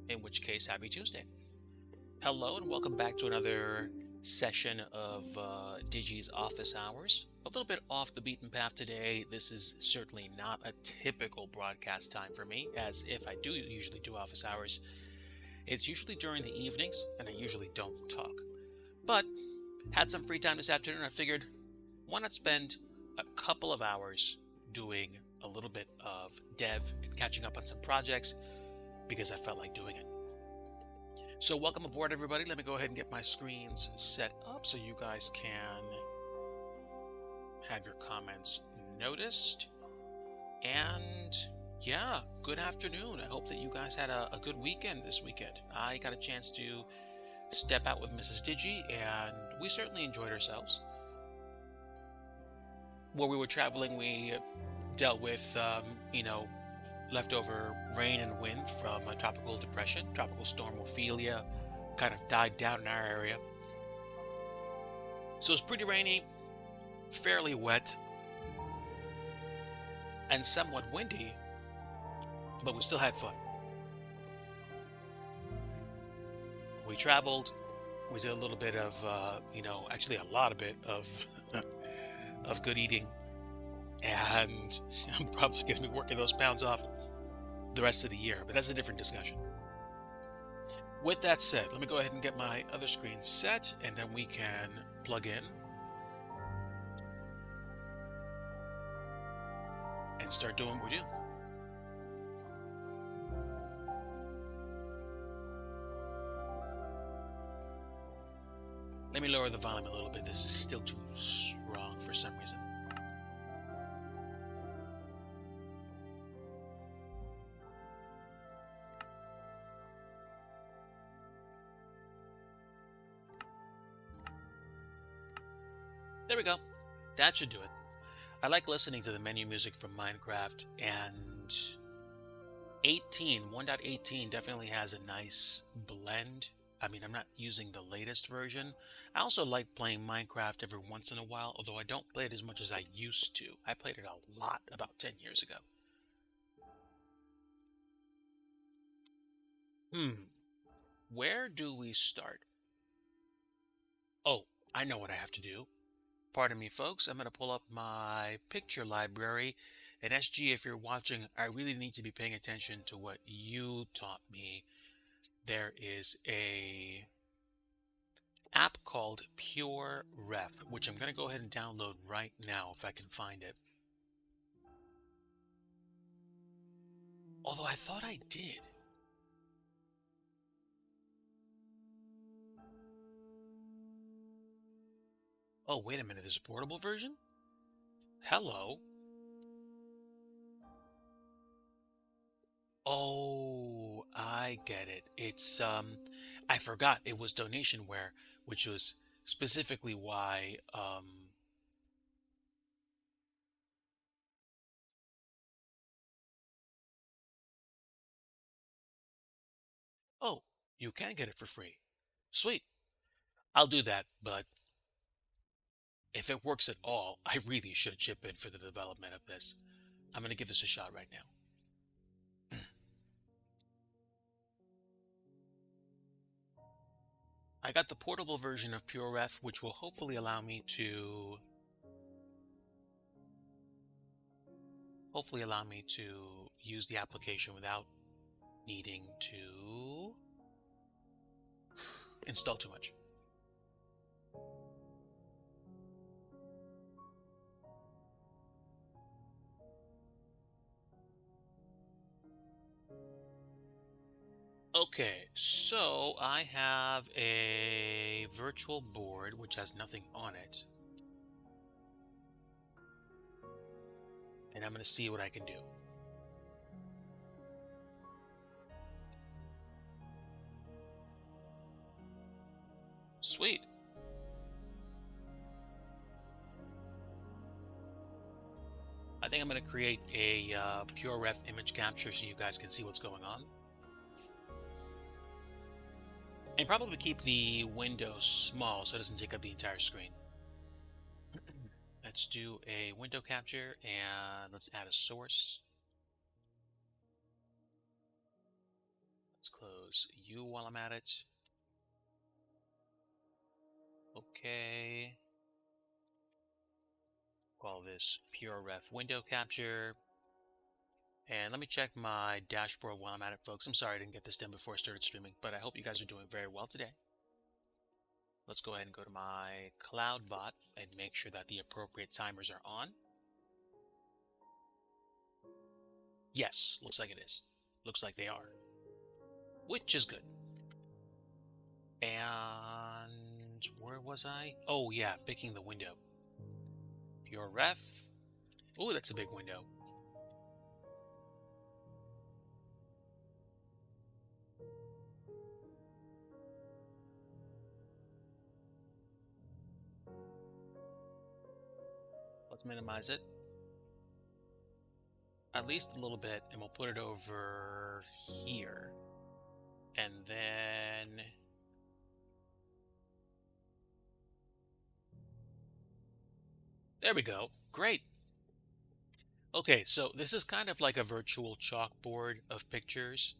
in which case, happy Tuesday. Hello, and welcome back to another session of Digi's office hours. A little bit off the beaten path today. This is certainly not a typical broadcast time for me, as if I do usually do office hours, it's usually during the evenings, and I usually don't talk. But had some free time this afternoon. I figured, why not spend a couple of hours doing a little bit of dev and catching up on some projects because I felt like doing it. So welcome aboard, everybody. Let me go ahead and get my screens set up so you guys can have your comments noticed. And yeah, good afternoon. I hope that you guys had a good weekend this weekend. I got a chance to step out with Mrs. Digi, and we certainly enjoyed ourselves. Where we were traveling, we dealt with, leftover rain and wind from a tropical depression. Tropical storm Ophelia kind of died down in our area. So it was pretty rainy, fairly wet, and somewhat windy, but we still had fun. We traveled, we did a little bit of, actually a lot of bit of, of good eating. And I'm probably going to be working those pounds off the rest of the year, but that's a different discussion. With that said, let me go ahead and get my other screen set, and then we can plug in and start doing what we do. Let me lower the volume a little bit. This is still too strong for some reason. There we go. That should do it. I like listening to the menu music from Minecraft, and 1.18 definitely has a nice blend. I mean, I'm not using the latest version. I also like playing Minecraft every once in a while, although I don't play it as much as I used to. I played it a lot about 10 years ago. Where do we start? Oh, I know what I have to do. Pardon me, folks. I'm going to pull up my picture library. And SG, if you're watching, I really need to be paying attention to what you taught me. There is a app called Pure Ref, which I'm going to go ahead and download right now if I can find it. Although I thought I did. Oh, wait a minute. There's a portable version? Hello. Oh, I get it. It's, I forgot it was donationware, which was specifically why, oh, you can get it for free. Sweet. I'll do that, but if it works at all, I really should chip in for the development of this. I'm going to give this a shot right now. I got the portable version of PureRef, which will hopefully allow me to use the application without needing to install too much. Okay, so I have a virtual board which has nothing on it. And I'm going to see what I can do. Sweet. I think I'm going to create a PureRef image capture so you guys can see what's going on. And probably keep the window small so it doesn't take up the entire screen. Let's do a window capture and let's add a source. Let's close close you while I'm at it. Okay. Call this pure ref window capture. And let me check my dashboard while I'm at it, folks. I'm sorry I didn't get this done before I started streaming, but I hope you guys are doing very well today. Let's go ahead and go to my CloudBot and make sure that the appropriate timers are on. Yes, looks like it is. Looks like they are, which is good. And where was I? Oh yeah, picking the window. Pure ref. Oh, that's a big window. Let's minimize it. At least a little bit, and we'll put it over here. And then there we go. Great. Okay, so this is kind of like a virtual chalkboard of pictures,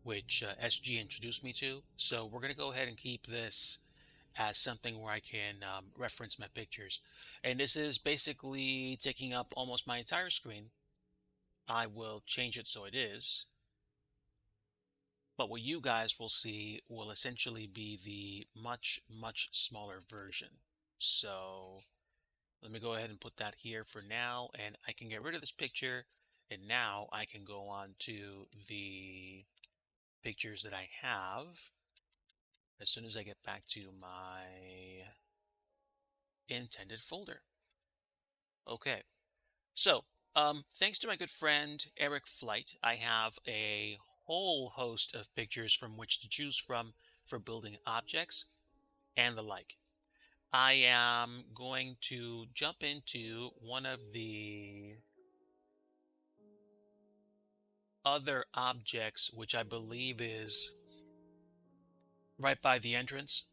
which SG introduced me to. So we're going to go ahead and keep this as something where I can reference my pictures. And this is basically taking up almost my entire screen. I will change it so it is. But what you guys will see will essentially be the much, much smaller version. So let me go ahead and put that here for now, and I can get rid of this picture, and now I can go on to the pictures that I have as soon as I get back to my intended folder. Okay, so thanks to my good friend Eric Flight, I have a whole host of pictures from which to choose from for building objects and the like. I am going to jump into one of the other objects, which I believe is right by the entrance.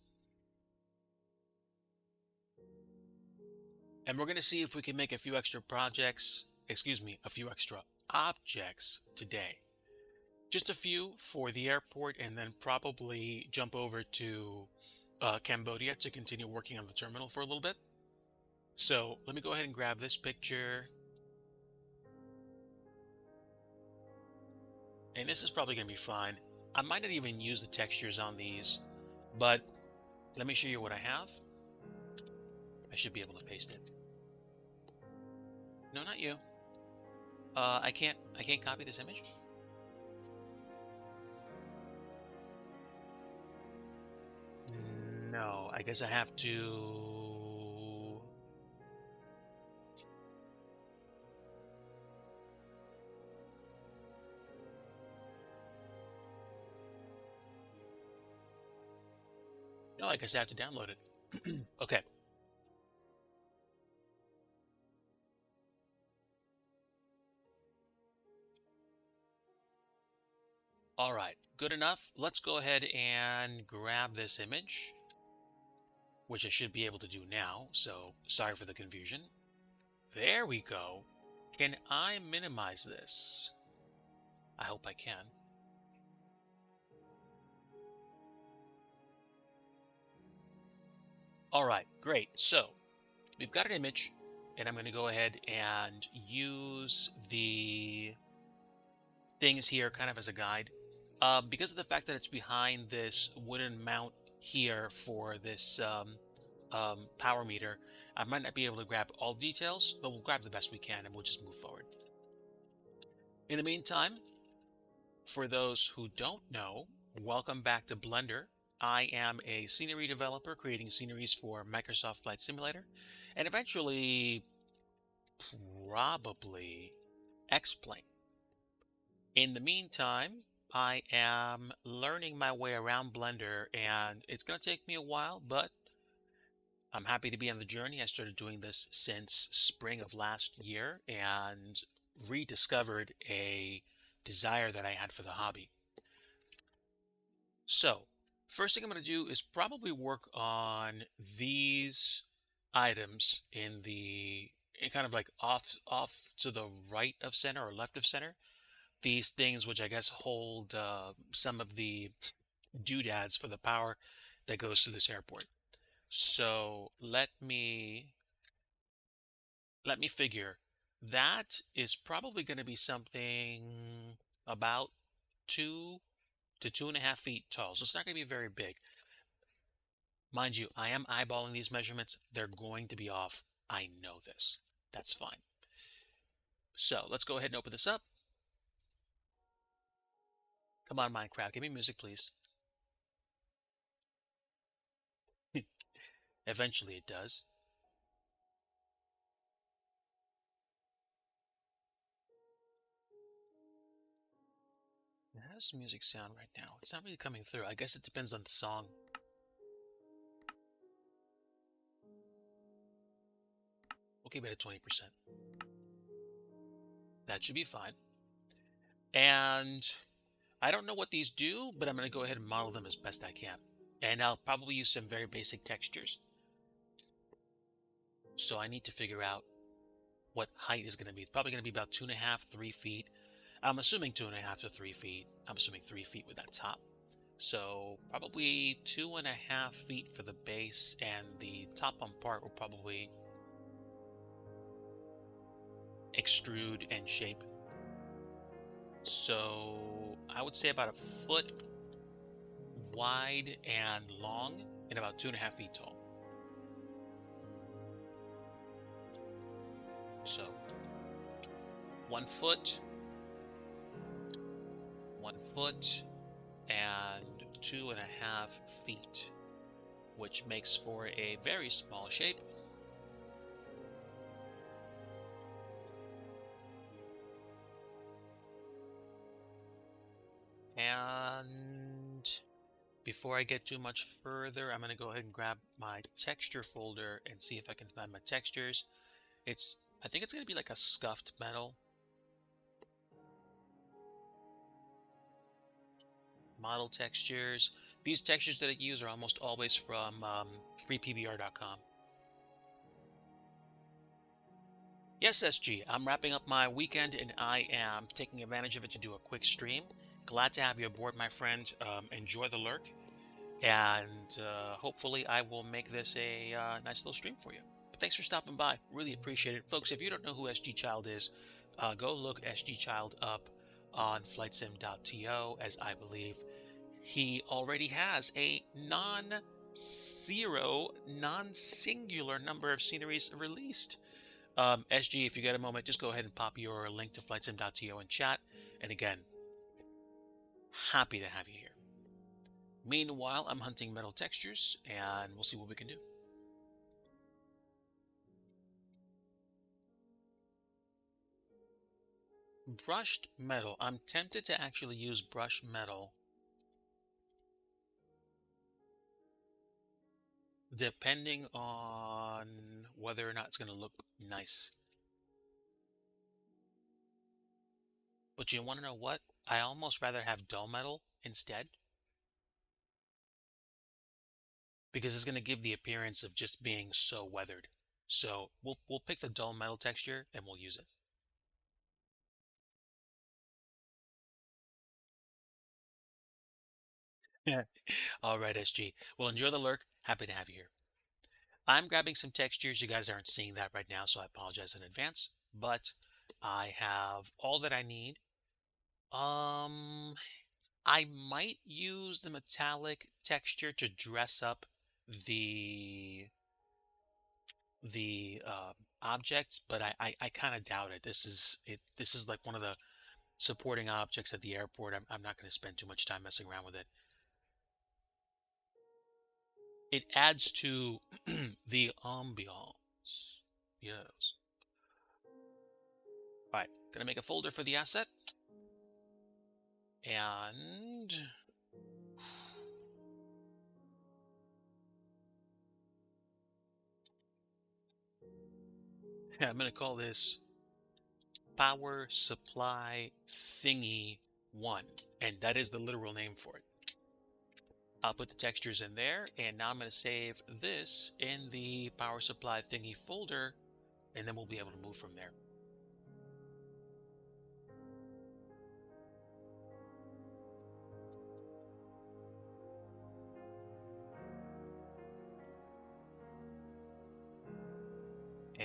And we're going to see if we can make a few extra a few extra objects today. Just a few for the airport, and then probably jump over to Cambodia to continue working on the terminal for a little bit. So let me go ahead and grab this picture. And this is probably going to be fine. I might not even use the textures on these, but let me show you what I have. I should be able to paste it. No, not you. I can't copy this image. No, I guess I have to. No, I guess I have to download it. Okay. All right, good enough. Let's go ahead and grab this image, which I should be able to do now. So sorry for the confusion. There we go. Can I minimize this? I hope I can. All right, great. So we've got an image, and I'm going to go ahead and use the things here kind of as a guide. Because of the fact that it's behind this wooden mount here for this power meter, I might not be able to grab all the details, but we'll grab the best we can and we'll just move forward. In the meantime, for those who don't know, welcome back to Blender. I am a scenery developer creating sceneries for Microsoft Flight Simulator and eventually probably X-Plane. In the meantime, I am learning my way around Blender, and it's going to take me a while, but I'm happy to be on the journey. I started doing this since spring of last year and rediscovered a desire that I had for the hobby. So, first thing I'm going to do is probably work on these items in kind of like off to the right of center or left of center. These things which I guess hold some of the doodads for the power that goes to this airport. So let me figure. That is probably going to be something about 2 to 2.5 feet tall. So it's not going to be very big. Mind you, I am eyeballing these measurements. They're going to be off. I know this. That's fine. So let's go ahead and open this up. Come on, Minecraft. Give me music, please. Eventually it does. How does the music sound right now? It's not really coming through. I guess it depends on the song. We'll keep it at 20%. That should be fine. And I don't know what these do, but I'm going to go ahead and model them as best I can. And I'll probably use some very basic textures. So I need to figure out what height is going to be. It's probably going to be about 2.5, 3 feet. I'm assuming 2.5 to 3 feet. I'm assuming 3 feet with that top. So probably 2.5 feet for the base, and the top on part will probably extrude and shape. So I would say about a foot wide and long, and about 2.5 feet tall. So 1 foot, 1 foot, and 2.5 feet, which makes for a very small shape. And before I get too much further, I'm going to go ahead and grab my texture folder and see if I can find my textures. I think it's going to be like a scuffed metal. Model textures. These textures that I use are almost always from freepbr.com. Yes, SG, I'm wrapping up my weekend and I am taking advantage of it to do a quick stream. Glad to have you aboard, my friend. Enjoy the lurk, and hopefully I will make this a nice little stream for you. But thanks for stopping by. Really appreciate it. Folks, if you don't know who SG Child is, go look SG Child up on flightsim.to, as I believe he already has a non-zero, non-singular number of sceneries released. SG, if you get a moment, just go ahead and pop your link to flightsim.to in chat. And again, happy to have you here. Meanwhile, I'm hunting metal textures, and we'll see what we can do. Brushed metal. I'm tempted to actually use brushed metal, depending on whether or not it's going to look nice. But you want to know what? I almost rather have dull metal instead, because it's going to give the appearance of just being so weathered. So we'll pick the dull metal texture and we'll use it. Yeah. All right, SG. Well, enjoy the lurk. Happy to have you here. I'm grabbing some textures. You guys aren't seeing that right now, so I apologize in advance. But I have all that I need. I might use the metallic texture to dress up the objects, but I kind of doubt it. This is like one of the supporting objects at the airport. I'm not going to spend too much time messing around with it. It adds to the ambiance. Yes. All right, gonna make a folder for the asset, and I'm gonna call this power supply thingy 1, and that is the literal name for it. I'll put the textures in there, and now I'm going to save this in the power supply thingy folder, and then we'll be able to move from there.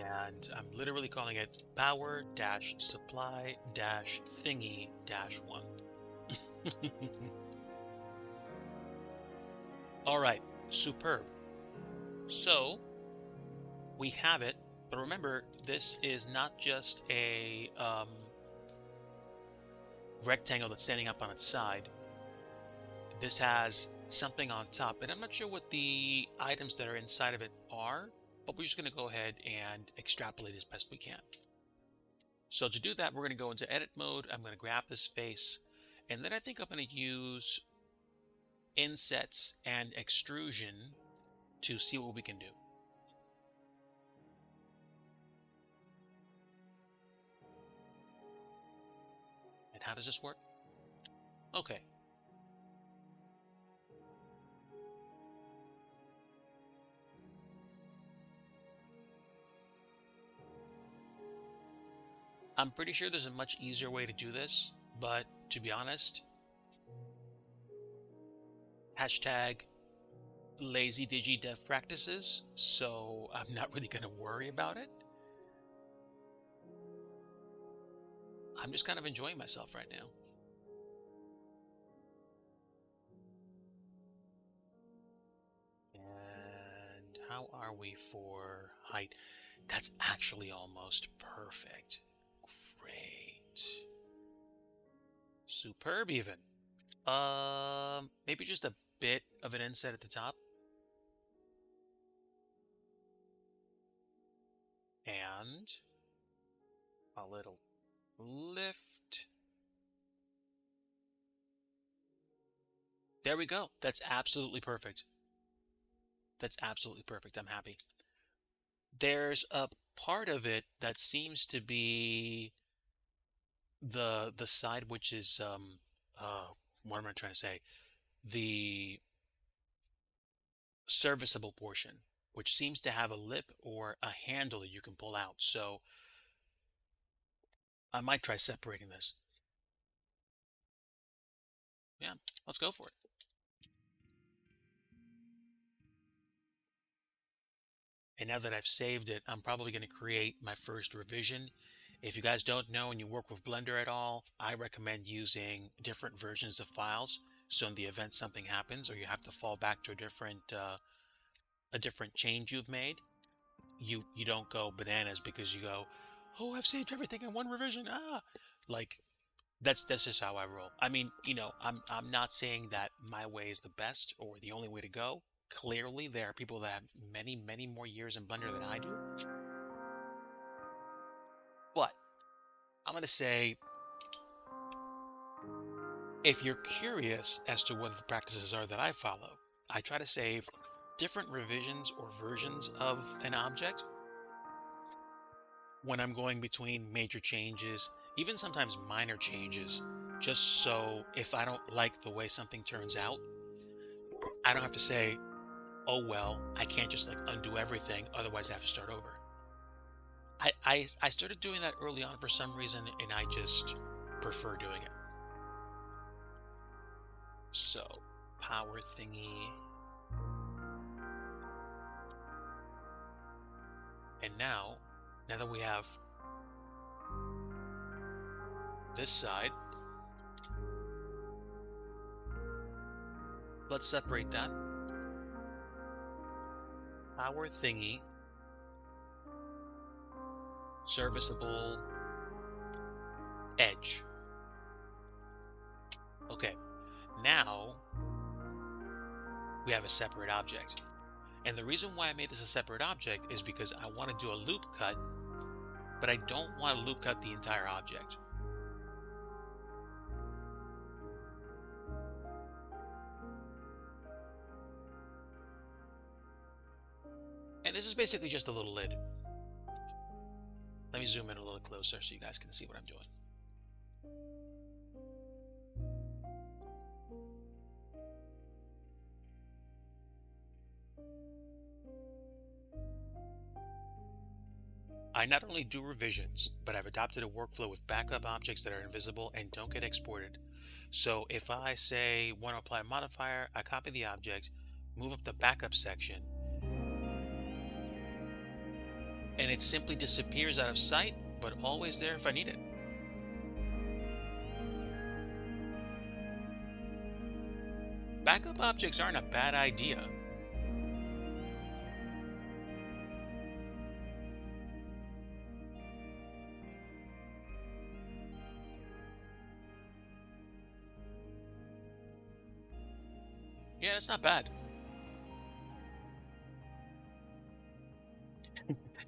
And I'm literally calling it power dash supply dash thingy dash one. All right, superb. So we have it, but remember, this is not just a rectangle that's standing up on its side. This has something on top, and I'm not sure what the items that are inside of it are, but we're just going to go ahead and extrapolate as best we can. So to do that, we're going to go into edit mode. I'm going to grab this face, and then I think I'm going to use insets and extrusion to see what we can do. And how does this work? Okay. I'm pretty sure there's a much easier way to do this, but to be honest, hashtag lazy DIGI dev practices, so I'm not really going to worry about it. I'm just kind of enjoying myself right now. And how are we for height? That's actually almost perfect. Great. Superb even. Maybe just a bit of an inset at the top. And a little lift. There we go. That's absolutely perfect. That's absolutely perfect. I'm happy. There's a part of it that seems to be the side which is what am I trying to say? The serviceable portion, which seems to have a lip or a handle that you can pull out. So I might try separating this. Yeah, let's go for it. And now that I've saved it, I'm probably going to create my first revision. If you guys don't know and you work with Blender at all, I recommend using different versions of files. So in the event something happens or you have to fall back to a different change you've made, you don't go bananas because you go, oh, I've saved everything in one revision. Like that's just how I roll. I mean, I'm not saying that my way is the best or the only way to go. Clearly, there are people that have many, many more years in Blender than I do. But I'm going to say, if you're curious as to what the practices are that I follow, I try to save different revisions or versions of an object when I'm going between major changes, even sometimes minor changes, just so if I don't like the way something turns out, I don't have to say, oh well, I can't just like undo everything, otherwise I have to start over. I started doing that early on for some reason, and I just prefer doing it. So, power thingy. And now that we have this side, let's separate that. Power thingy, serviceable edge. Okay, now we have a separate object. And the reason why I made this a separate object is because I want to do a loop cut, but I don't want to loop cut the entire object. And this is basically just a little lid. Let me zoom in a little closer so you guys can see what I'm doing. I not only do revisions, but I've adopted a workflow with backup objects that are invisible and don't get exported. So if I say want to apply a modifier, I copy the object, move up the backup section, and it simply disappears out of sight, but always there if I need it. Backup objects aren't a bad idea. Yeah, that's not bad.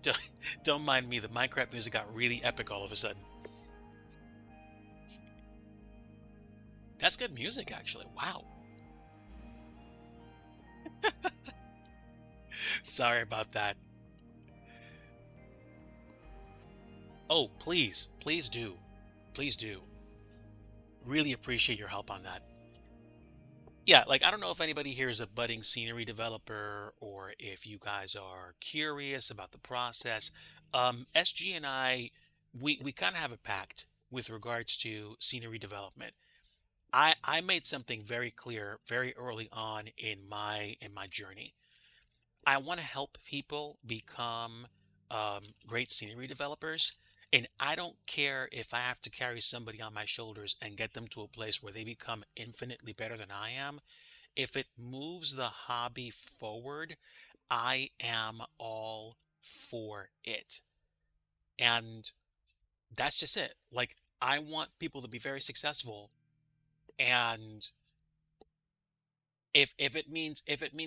Don't, don't mind me, the Minecraft music got really epic all of a sudden. That's good music, actually. Wow. Sorry about that. Oh, please, please do. Please do. Really appreciate your help on that. Yeah, like I don't know if anybody here is a budding scenery developer or if you guys are curious about the process. SG and I, we kind of have a pact with regards to scenery development. I made something very clear very early on in my journey. I want to help people become great scenery developers. And I don't care if I have to carry somebody on my shoulders and get them to a place where they become infinitely better than I am. If it moves the hobby forward, I am all for it. And that's just it. Like, I want people to be very successful. And if it means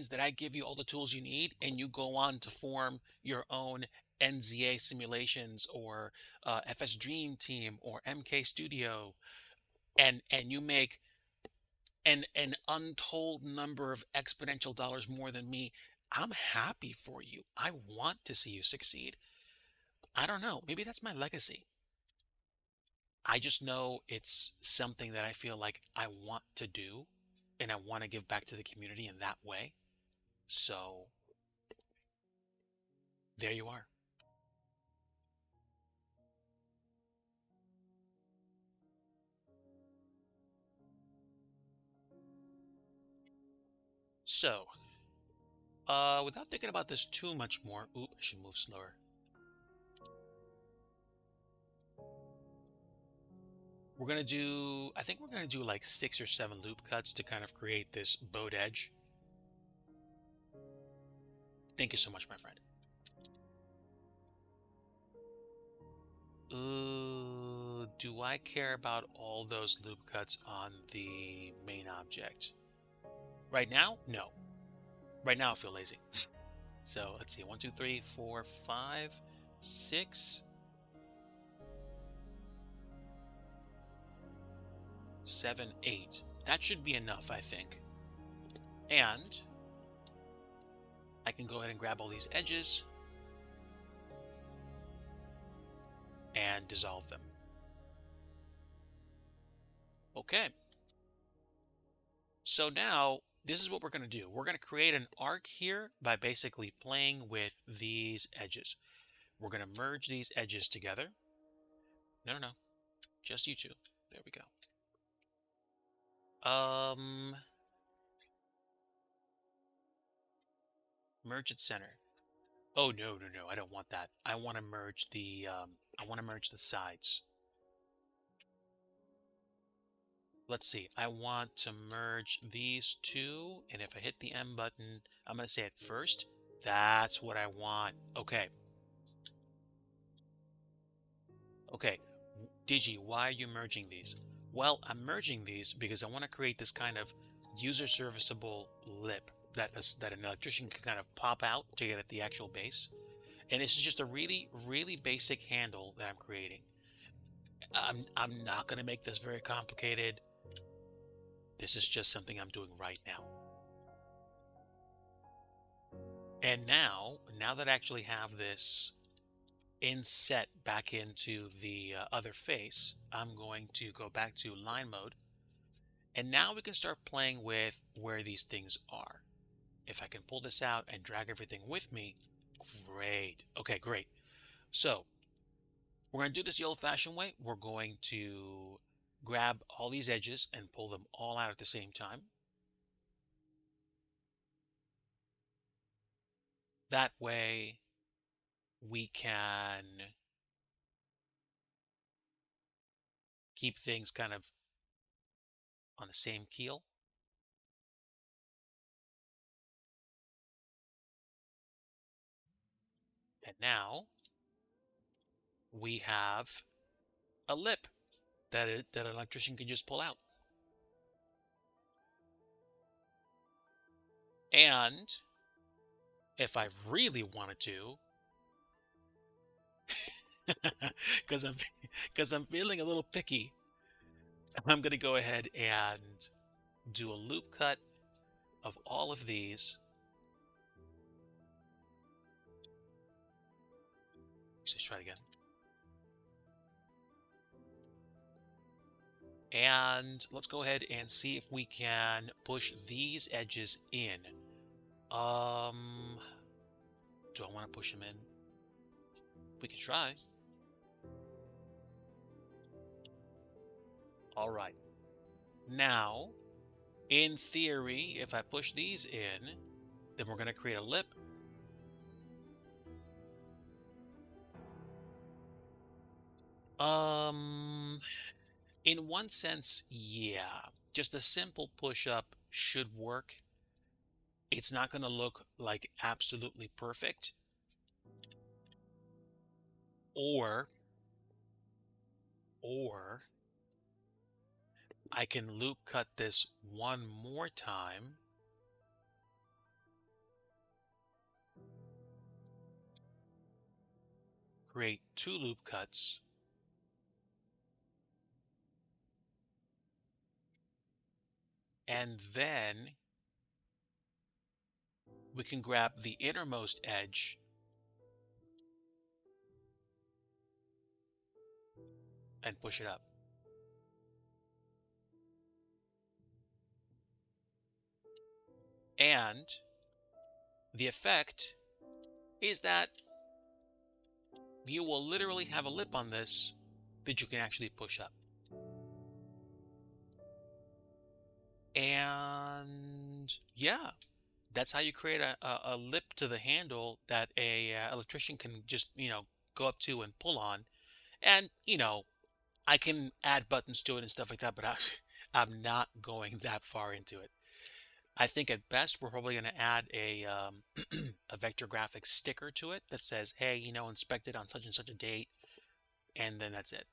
that I give you all the tools you need and you go on to form your own NZA simulations or FS Dream Team or MK Studio and you make an untold number of exponential dollars more than me, I'm happy for you. I want to see you succeed. I don't know. Maybe that's my legacy. I just know it's something that I feel like I want to do and I want to give back to the community in that way. So there you are. So, without thinking about this too much more, oop, I should move slower. I think we're gonna do like 6 or 7 loop cuts to kind of create this bowed edge. Thank you so much, my friend. Do I care about all those loop cuts on the main object? Right now? No. Right now I feel lazy. So let's see, 1, 2, 3, 4, 5, 6, 7, 8. That should be enough, I think. And I can go ahead and grab all these edges and dissolve them. Okay. So now this is what we're going to do. We're going to create an arc here by basically playing with these edges. We're going to merge these edges together. No, no, no. Just you two. There we go. Merge at center. Oh, no, no, no. I don't want that. I want to merge the sides. Let's see. I want to merge these two. And if I hit the M button, I'm going to say it first. That's what I want. Okay. Okay. Digi, why are you merging these? Well, I'm merging these because I want to create this kind of user serviceable lip that an electrician can kind of pop out to get at the actual base. And this is just a really, really basic handle that I'm creating. I'm not going to make this very complicated. This is just something I'm doing right now. And now that I actually have this inset back into the other face, I'm going to go back to line mode. And now we can start playing with where these things are. If I can pull this out and drag everything with me, great. Okay, great. So we're going to do this the old-fashioned way. We're going to grab all these edges and pull them all out at the same time. That way, we can keep things kind of on the same keel. And now we have a lip that an electrician can just pull out. And if I really wanted to, because I'm feeling a little picky, I'm going to go ahead and do a loop cut of all of these. Let's try it again. And let's go ahead and see if we can push these edges in. Do I want to push them in? We can try. All right. Now, in theory, if I push these in, then we're going to create a lip. In one sense, yeah. Just a simple push-up should work. It's not going to look like absolutely perfect. Or I can loop cut this one more time. Create 2 loop cuts. And then we can grab the innermost edge and push it up. And the effect is that you will literally have a lip on this that you can actually push up. And yeah, that's how you create a lip to the handle that a electrician can just, go up to and pull on. And, I can add buttons to it and stuff like that, but I'm not going that far into it. I think at best we're probably going to add a vector graphics sticker to it that says, hey, inspected on such and such a date, and then that's it.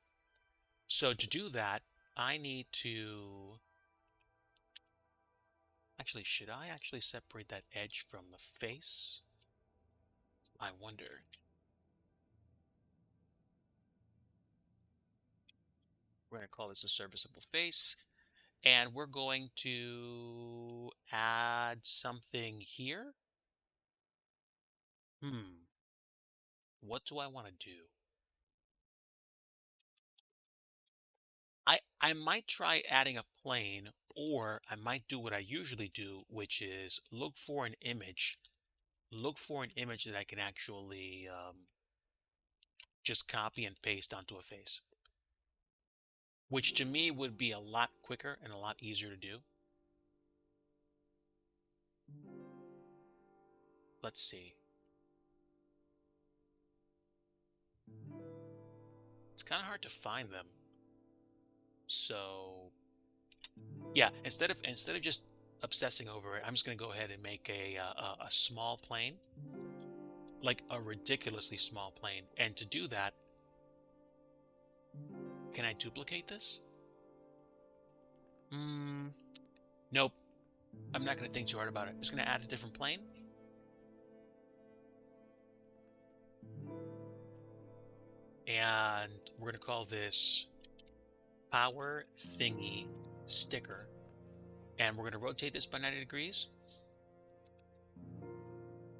So to do that, I need to... Actually, should I actually separate that edge from the face? I wonder. We're going to call this a serviceable face. And we're going to add something here. What do I want to do? I might try adding a plane, or I might do what I usually do, which is look for an image. Look for an image that I can actually just copy and paste onto a face. Which to me would be a lot quicker and a lot easier to do. Let's see. It's kind of hard to find them. So yeah, instead of just obsessing over it, I'm just going to go ahead and make a small plane, like a ridiculously small plane. And to do that, can I duplicate this? Nope. I'm not going to think too hard about it. I'm just going to add a different plane. And we're going to call this power thingy sticker. And we're going to rotate this by 90 degrees.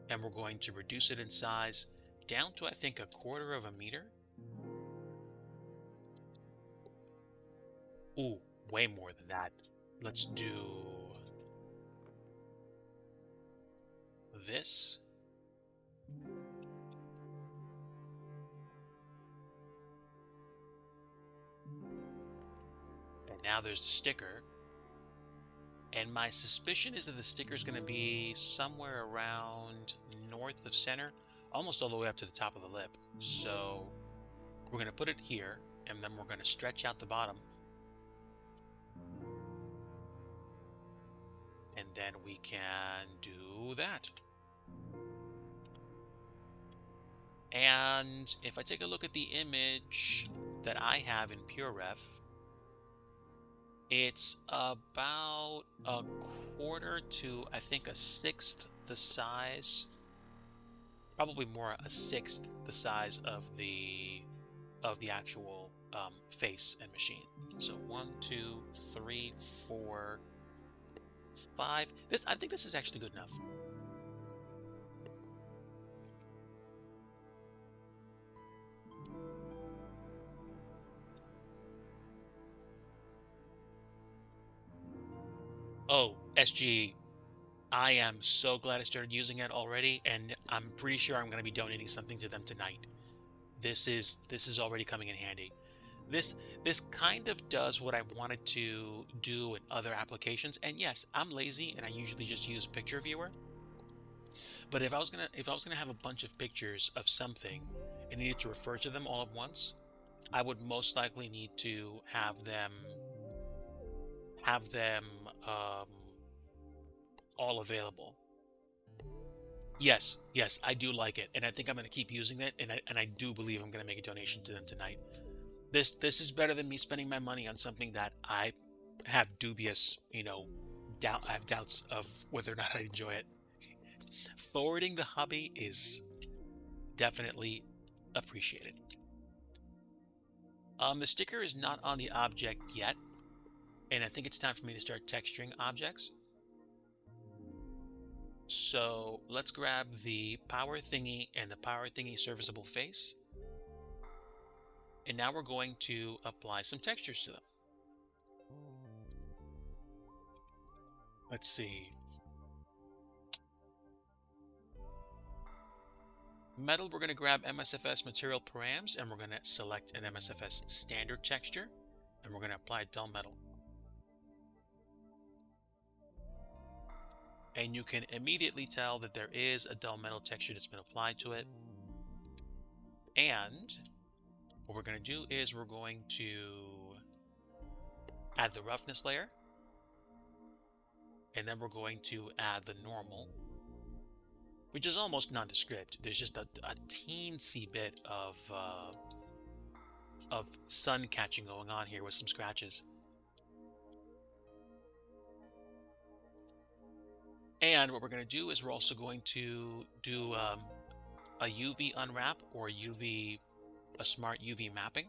And we're going to reduce it in size down to, I think, 1/4 of a meter. Ooh, way more than that. Let's do this. And now there's the sticker. And my suspicion is that the sticker is going to be somewhere around north of center. almost all the way up to the top of the lip. So we're going to put it here, and then we're going to stretch out the bottom. And then we can do that. And if I take a look at the image that I have in PureRef, it's about a quarter to, I think, a sixth the size, probably more a sixth the size of the actual face and machine. So 1, 2, 3, 4, 5. I think this is actually good enough. Oh, SG, I am so glad I started using it already, and I'm pretty sure I'm going to be donating something to them tonight. This is already coming in handy. This kind of does what I wanted to do in other applications. And yes, I'm lazy and I usually just use a picture viewer. But if I was gonna have a bunch of pictures of something and needed to refer to them all at once, I would most likely need to have them all available. Yes, I do like it, and I think I'm going to keep using it, and I do believe I'm going to make a donation to them tonight. This is better than me spending my money on something that I have dubious, I have doubts of whether or not I enjoy it. Forwarding the hobby is definitely appreciated. The sticker is not on the object yet, and I think it's time for me to start texturing objects. So let's grab the power thingy and the power thingy serviceable face. And now we're going to apply some textures to them. Let's see. Metal, we're going to grab MSFS material params, and we're going to select an MSFS standard texture, and we're going to apply dull metal. And you can immediately tell that there is a dull metal texture that's been applied to it. And what we're going to do is we're going to add the roughness layer. And then we're going to add the normal, which is almost nondescript. There's just a teensy bit of sun catching going on here with some scratches. And what we're going to do is we're also going to do a UV unwrap or a smart UV mapping.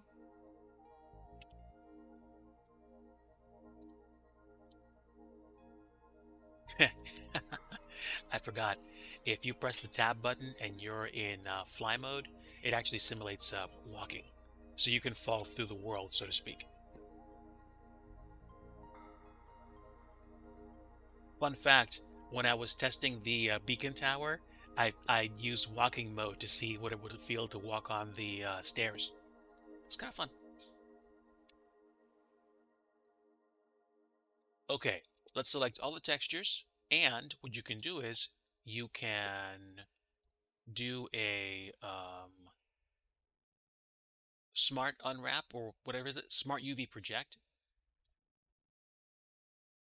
I forgot. If you press the tab button and you're in fly mode, it actually simulates walking. So you can fall through the world, so to speak. Fun fact, when I was testing the beacon tower, I used walking mode to see what it would feel to walk on the stairs. It's kind of fun. Okay, let's select all the textures, and what you can do is you can do a smart unwrap or whatever is it, smart UV project.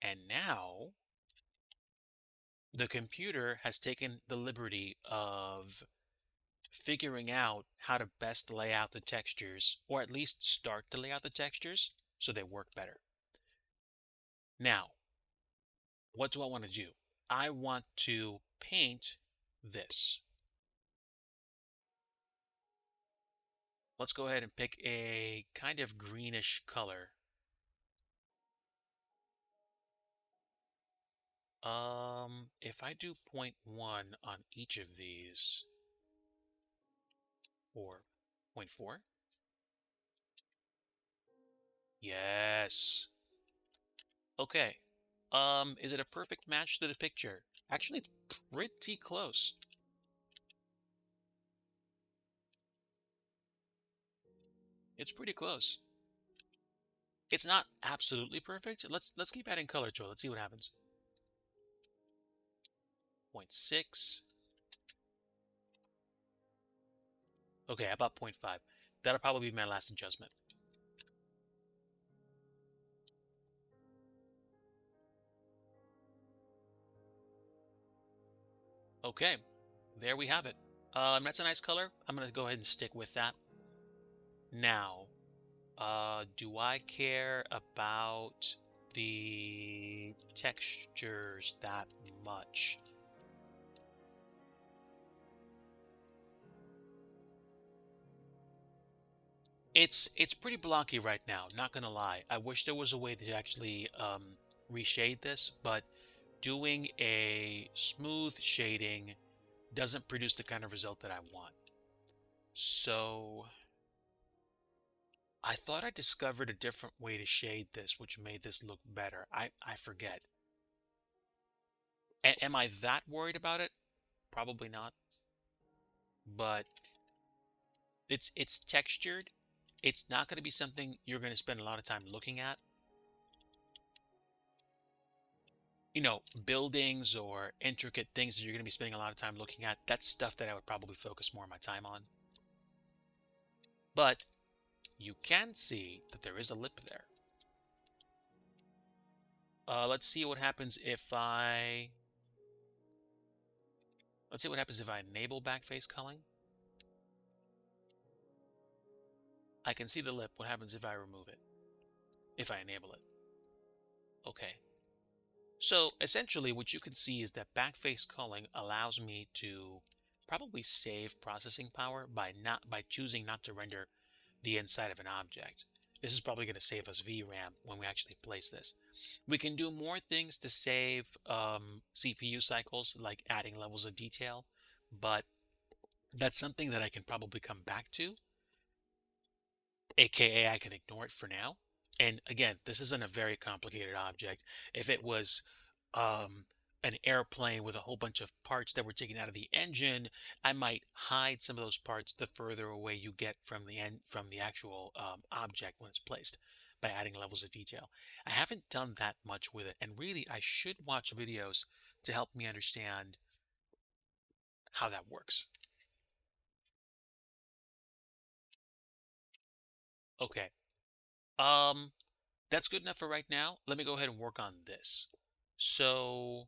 And now the computer has taken the liberty of figuring out how to best lay out the textures, or at least start to lay out the textures so they work better. Now, what do I want to do? I want to paint this. Let's go ahead and pick a kind of greenish color. If I do 0.1 on each of these, or 0.4, yes. Okay. Is it a perfect match to the picture? Actually, it's pretty close. It's pretty close. It's not absolutely perfect. Let's keep adding color to it. Let's see what happens. 0.6. Okay, about 0.5. That'll probably be my last adjustment. Okay, there we have it. That's a nice color. I'm going to go ahead and stick with that. Now, do I care about the textures that much? It's pretty blocky right now, not gonna lie. I wish there was a way to actually reshade this, but doing a smooth shading doesn't produce the kind of result that I want. So I thought I discovered a different way to shade this, which made this look better. I forget. Am I that worried about it? Probably not. But it's textured. It's not going to be something you're going to spend a lot of time looking at. You know, buildings or intricate things that you're going to be spending a lot of time looking at. That's stuff that I would probably focus more of my time on. But you can see that there is a lip there. Let's see what happens if I... Let's see what happens if I enable backface culling. I can see the lip. What happens if I remove it? If I enable it. Okay. So essentially what you can see is that backface culling allows me to probably save processing power by choosing not to render the inside of an object. This is probably going to save us VRAM when we actually place this. We can do more things to save CPU cycles, like adding levels of detail, but that's something that I can probably come back to, aka I can ignore it for now. And again, this isn't a very complicated object. If it was um, an airplane with a whole bunch of parts that were taken out of the engine, I might hide some of those parts the further away you get from the actual object when it's placed by adding levels of detail. I haven't done that much with it, and really I should watch videos to help me understand how that works. Okay. Um, that's good enough for right now. Let me go ahead and work on this. So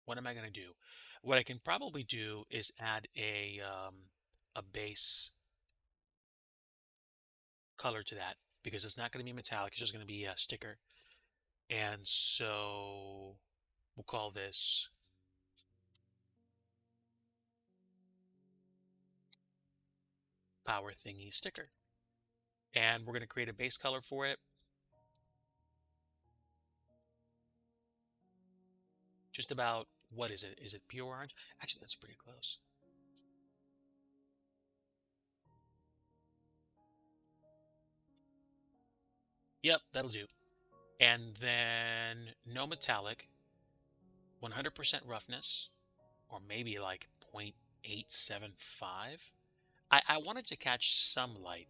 what am I going to do? What I can probably do is add a base color to that because it's not going to be metallic. It's just going to be a sticker. And so we'll call this power thingy sticker. And we're going to create a base color for it. Just about, what is it? Is it pure orange? Actually, that's pretty close. Yep, that'll do. And then no metallic, 100% roughness, or maybe like 0.875. I wanted to catch some light.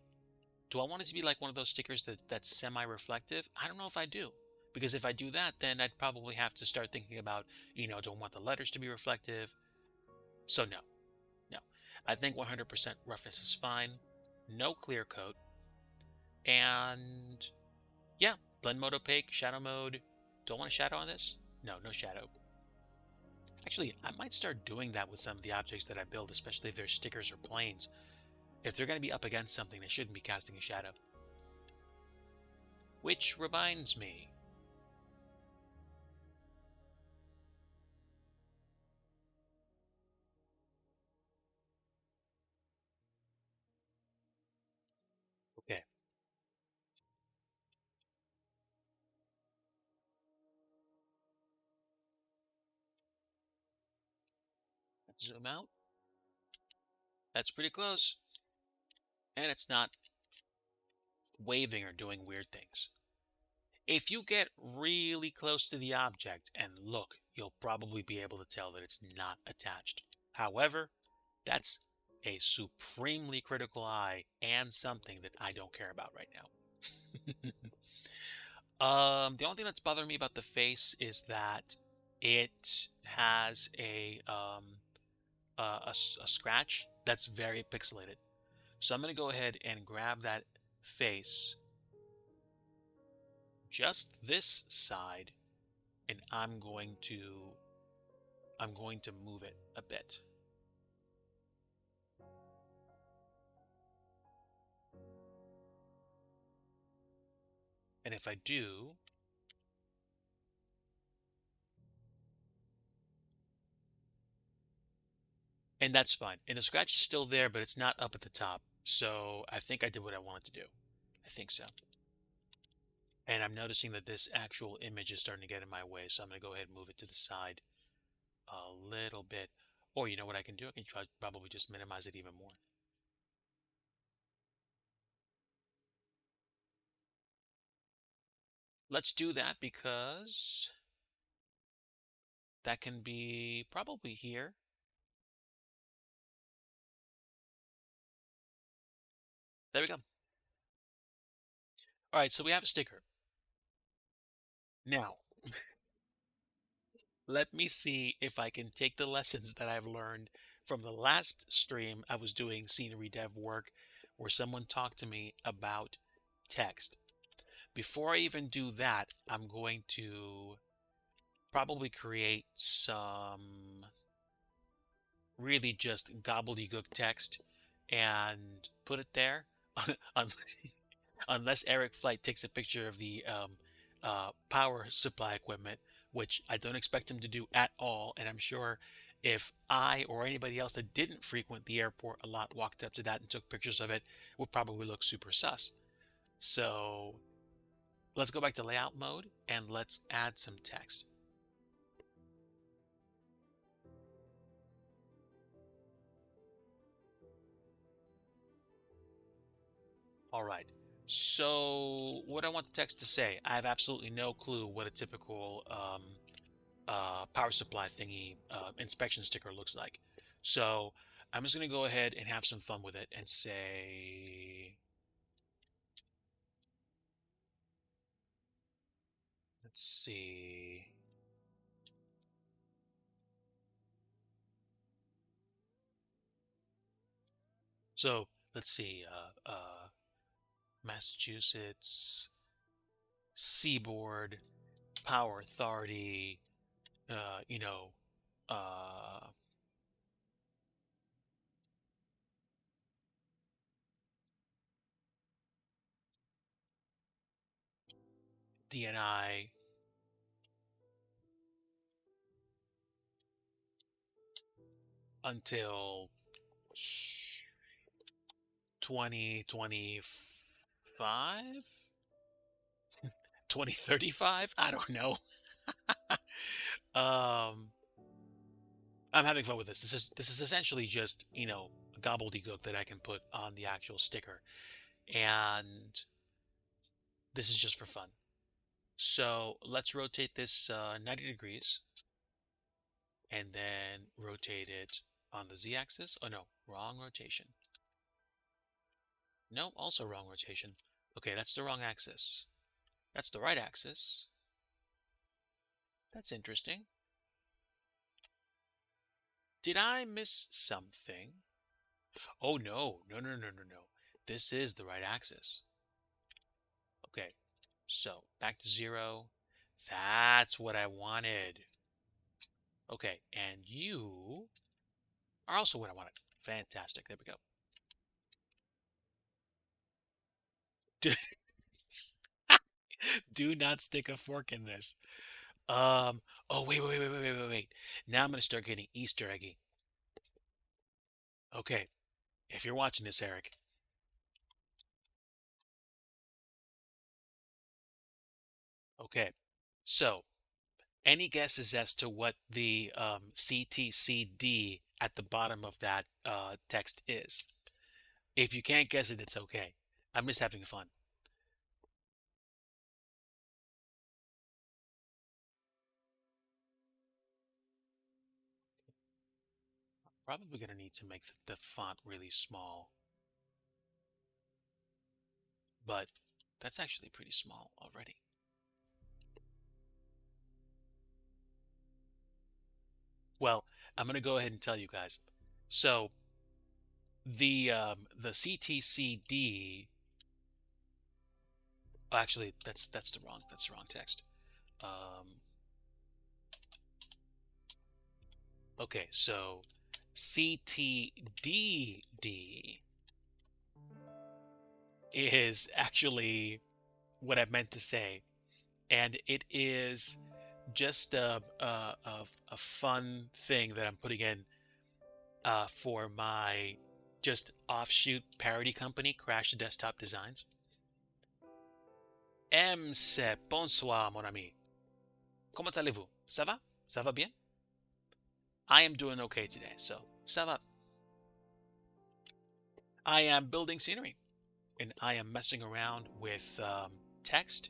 Do I want it to be like one of those stickers that's semi-reflective? I don't know if I do. Because if I do that, then I'd probably have to start thinking about, don't want the letters to be reflective. So no, no. I think 100% roughness is fine. No clear coat. And yeah, blend mode opaque, shadow mode. Do I want a shadow on this? No, no shadow. Actually, I might start doing that with some of the objects that I build, especially if they're stickers or planes. If they're going to be up against something, they shouldn't be casting a shadow. Which reminds me. Okay. Let's zoom out. That's pretty close. And it's not waving or doing weird things. If you get really close to the object and look, you'll probably be able to tell that it's not attached. However, that's a supremely critical eye and something that I don't care about right now. The only thing that's bothering me about the face is that it has a a scratch that's very pixelated. So I'm going to go ahead and grab that face, just this side, and I'm going to move it a bit. And if I do, and that's fine. And the scratch is still there, but it's not up at the top. So I think I did what I wanted to do. I think so. And I'm noticing that this actual image is starting to get in my way. So I'm going to go ahead and move it to the side a little bit. Or you know what I can do? I can probably just minimize it even more. Let's do that because that can be probably here. There we go. All right, so we have a sticker. Now, let me see if I can take the lessons that I've learned from the last stream I was doing scenery dev work where someone talked to me about text. Before I even do that, I'm going to probably create some really just gobbledygook text and put it there. Unless Eric Flight takes a picture of the power supply equipment, which I don't expect him to do at all. And I'm sure if I or anybody else that didn't frequent the airport a lot walked up to that and took pictures of it, would probably look super sus. So let's go back to layout mode and let's add some text. All right. So what I want the text to say, I have absolutely no clue what a typical power supply thingy inspection sticker looks like. So I'm just going to go ahead and have some fun with it and say, let's see. So let's see, Massachusetts Seaboard Power Authority, uh, you know, uh, DNI until 2025, 2035. I don't know. um, I'm having fun with this. This is essentially just, gobbledygook that I can put on the actual sticker. And this is just for fun. So let's rotate this 90 degrees and then rotate it on the z-axis. Oh no, wrong rotation. No, also wrong rotation. Okay, that's the wrong axis. That's the right axis. That's interesting. Did I miss something? Oh no, no, no, no, no, no. This is the right axis. Okay, so back to 0. That's what I wanted. Okay, and you are also what I wanted. Fantastic. There we go. Do not stick a fork in this. Oh, wait, wait, wait, wait, wait, wait, wait. Now I'm going to start getting Easter eggy. Okay, if you're watching this, Eric. Okay, so any guesses as to what the CTCD at the bottom of that text is? If you can't guess it, it's okay. I'm just having fun. Probably going to need to make the font really small, but that's actually pretty small already. Well, I'm going to go ahead and tell you guys. So the CTCD, actually that's the wrong text. Okay, so CTDD is actually what I meant to say, and it is just a fun thing that I'm putting in for my just offshoot parody company, Crash the Desktop Designs. C'est bonsoir, mon ami. Comment allez-vous? Ça va? Ça va bien? I am doing okay today, so ça va. I am building scenery, and I am messing around with text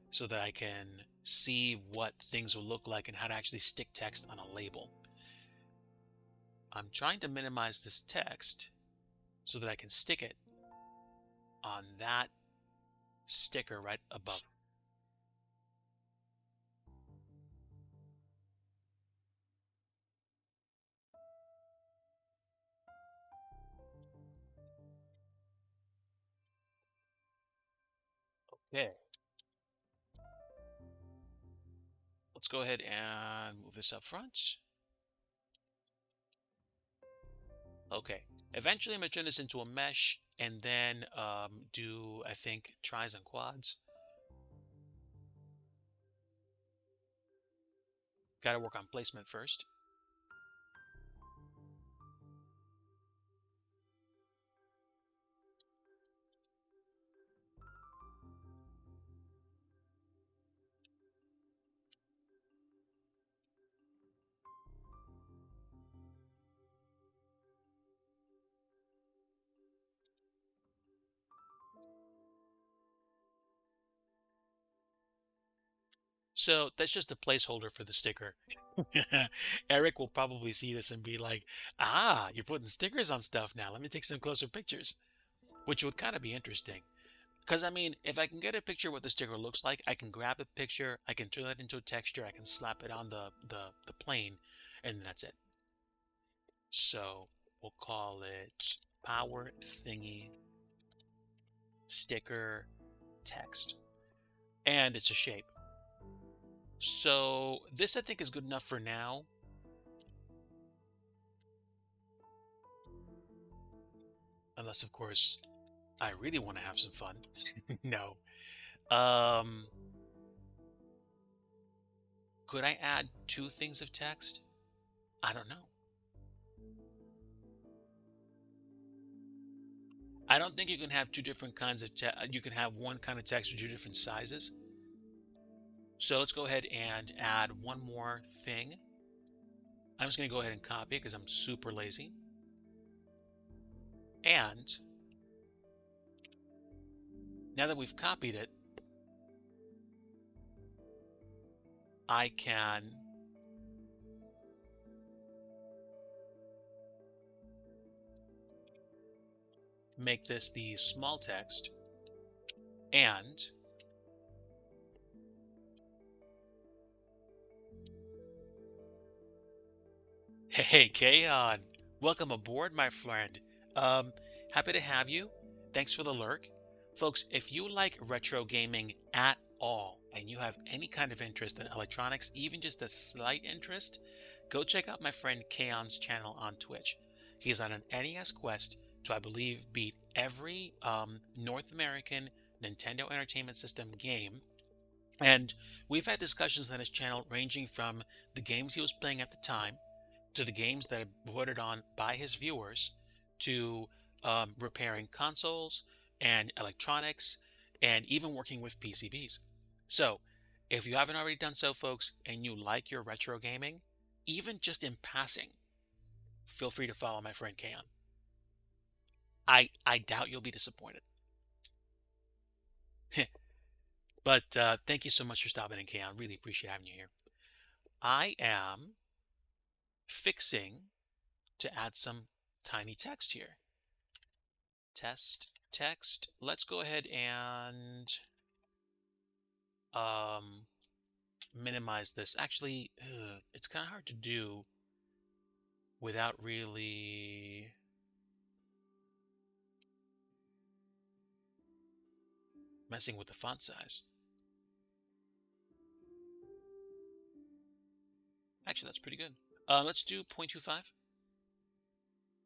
so that I can see what things will look like and how to actually stick text on a label. I'm trying to minimize this text so that I can stick it on that sticker right above. Okay. Let's go ahead and move this up front. Okay. Eventually, I'm going to turn this into a mesh and then do, I think, tris and quads. Got to work on placement first. So that's just a placeholder for the sticker. Eric will probably see this and be like, ah, you're putting stickers on stuff now. Let me take some closer pictures, which would kind of be interesting. Because, I mean, if I can get a picture of what the sticker looks like, I can grab a picture, I can turn that into a texture, I can slap it on the plane, and that's it. So we'll call it power thingy sticker text. And it's a shape. So this, I think, is good enough for now. Unless, of course, I really want to have some fun. No. Could I add two things of text? I don't know. I don't think you can have two different kinds of text. You can have one kind of text with two different sizes. So let's go ahead and add one more thing. I'm just going to go ahead and copy it because I'm super lazy. And now that we've copied it, I can make this the small text and hey, Kaon, welcome aboard, my friend. Um, Happy to have you. Thanks for the lurk. Folks, if you like retro gaming at all and you have any kind of interest in electronics, even just a slight interest, go check out my friend Kaon's channel on Twitch. He's on an NES quest to, I believe, beat every North American Nintendo Entertainment System game. And we've had discussions on his channel ranging from the games he was playing at the time to the games that are voted on by his viewers to repairing consoles and electronics and even working with PCBs. So if you haven't already done so, folks, and you like your retro gaming, even just in passing, feel free to follow my friend Kaon. I doubt you'll be disappointed. But thank you so much for stopping in, Kaon. Really appreciate having you here. I am fixing to add some tiny text here. Test text. Let's go ahead and minimize this. Actually, it's kind of hard to do without really messing with the font size. Actually, that's pretty good. Let's do 0.25.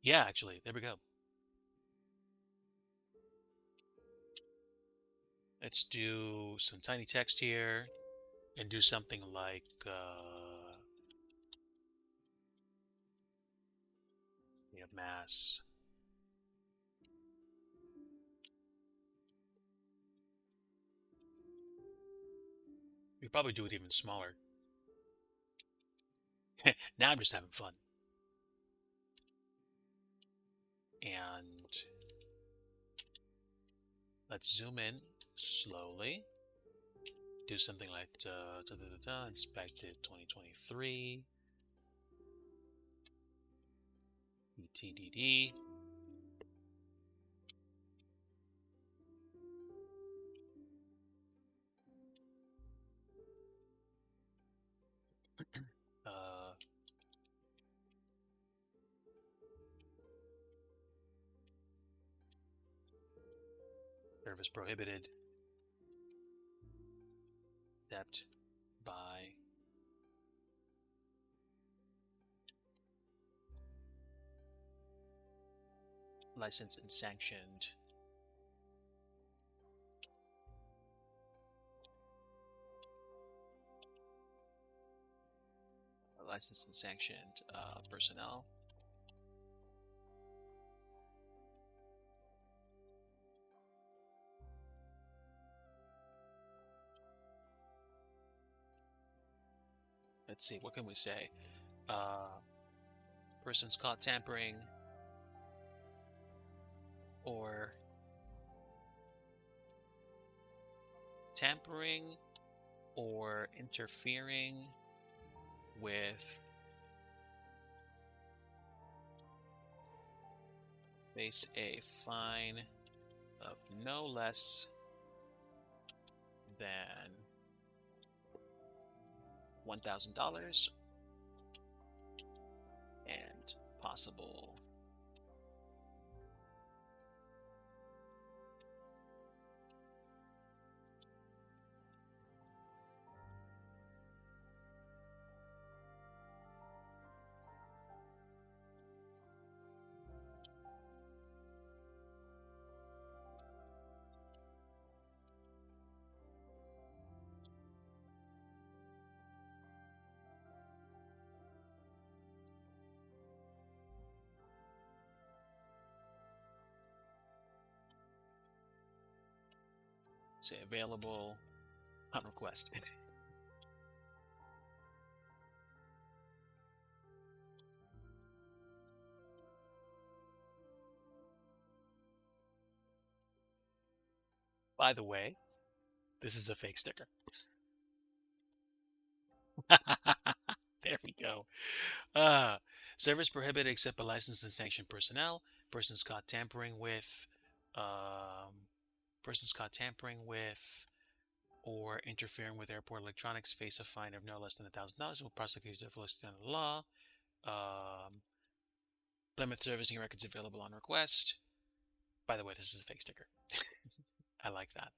Yeah, actually, there we go. Let's do some tiny text here and do something like we have mass. We probably do it even smaller. Now I'm just having fun. And let's zoom in slowly. Do something like inspected 2023 ETDD. Service prohibited. Except by licensed and sanctioned personnel. Let's see, what can we say? Persons caught tampering or interfering with face a fine of no less than $1,000 and possible say available on request. By the way, this is a fake sticker. There we go. Service prohibited except by licensed and sanctioned personnel. Persons caught tampering with, or interfering with airport electronics face a fine of no less than $1,000 and will prosecute to the full extent of the law. Plymouth servicing records available on request. By the way, this is a fake sticker. I like that.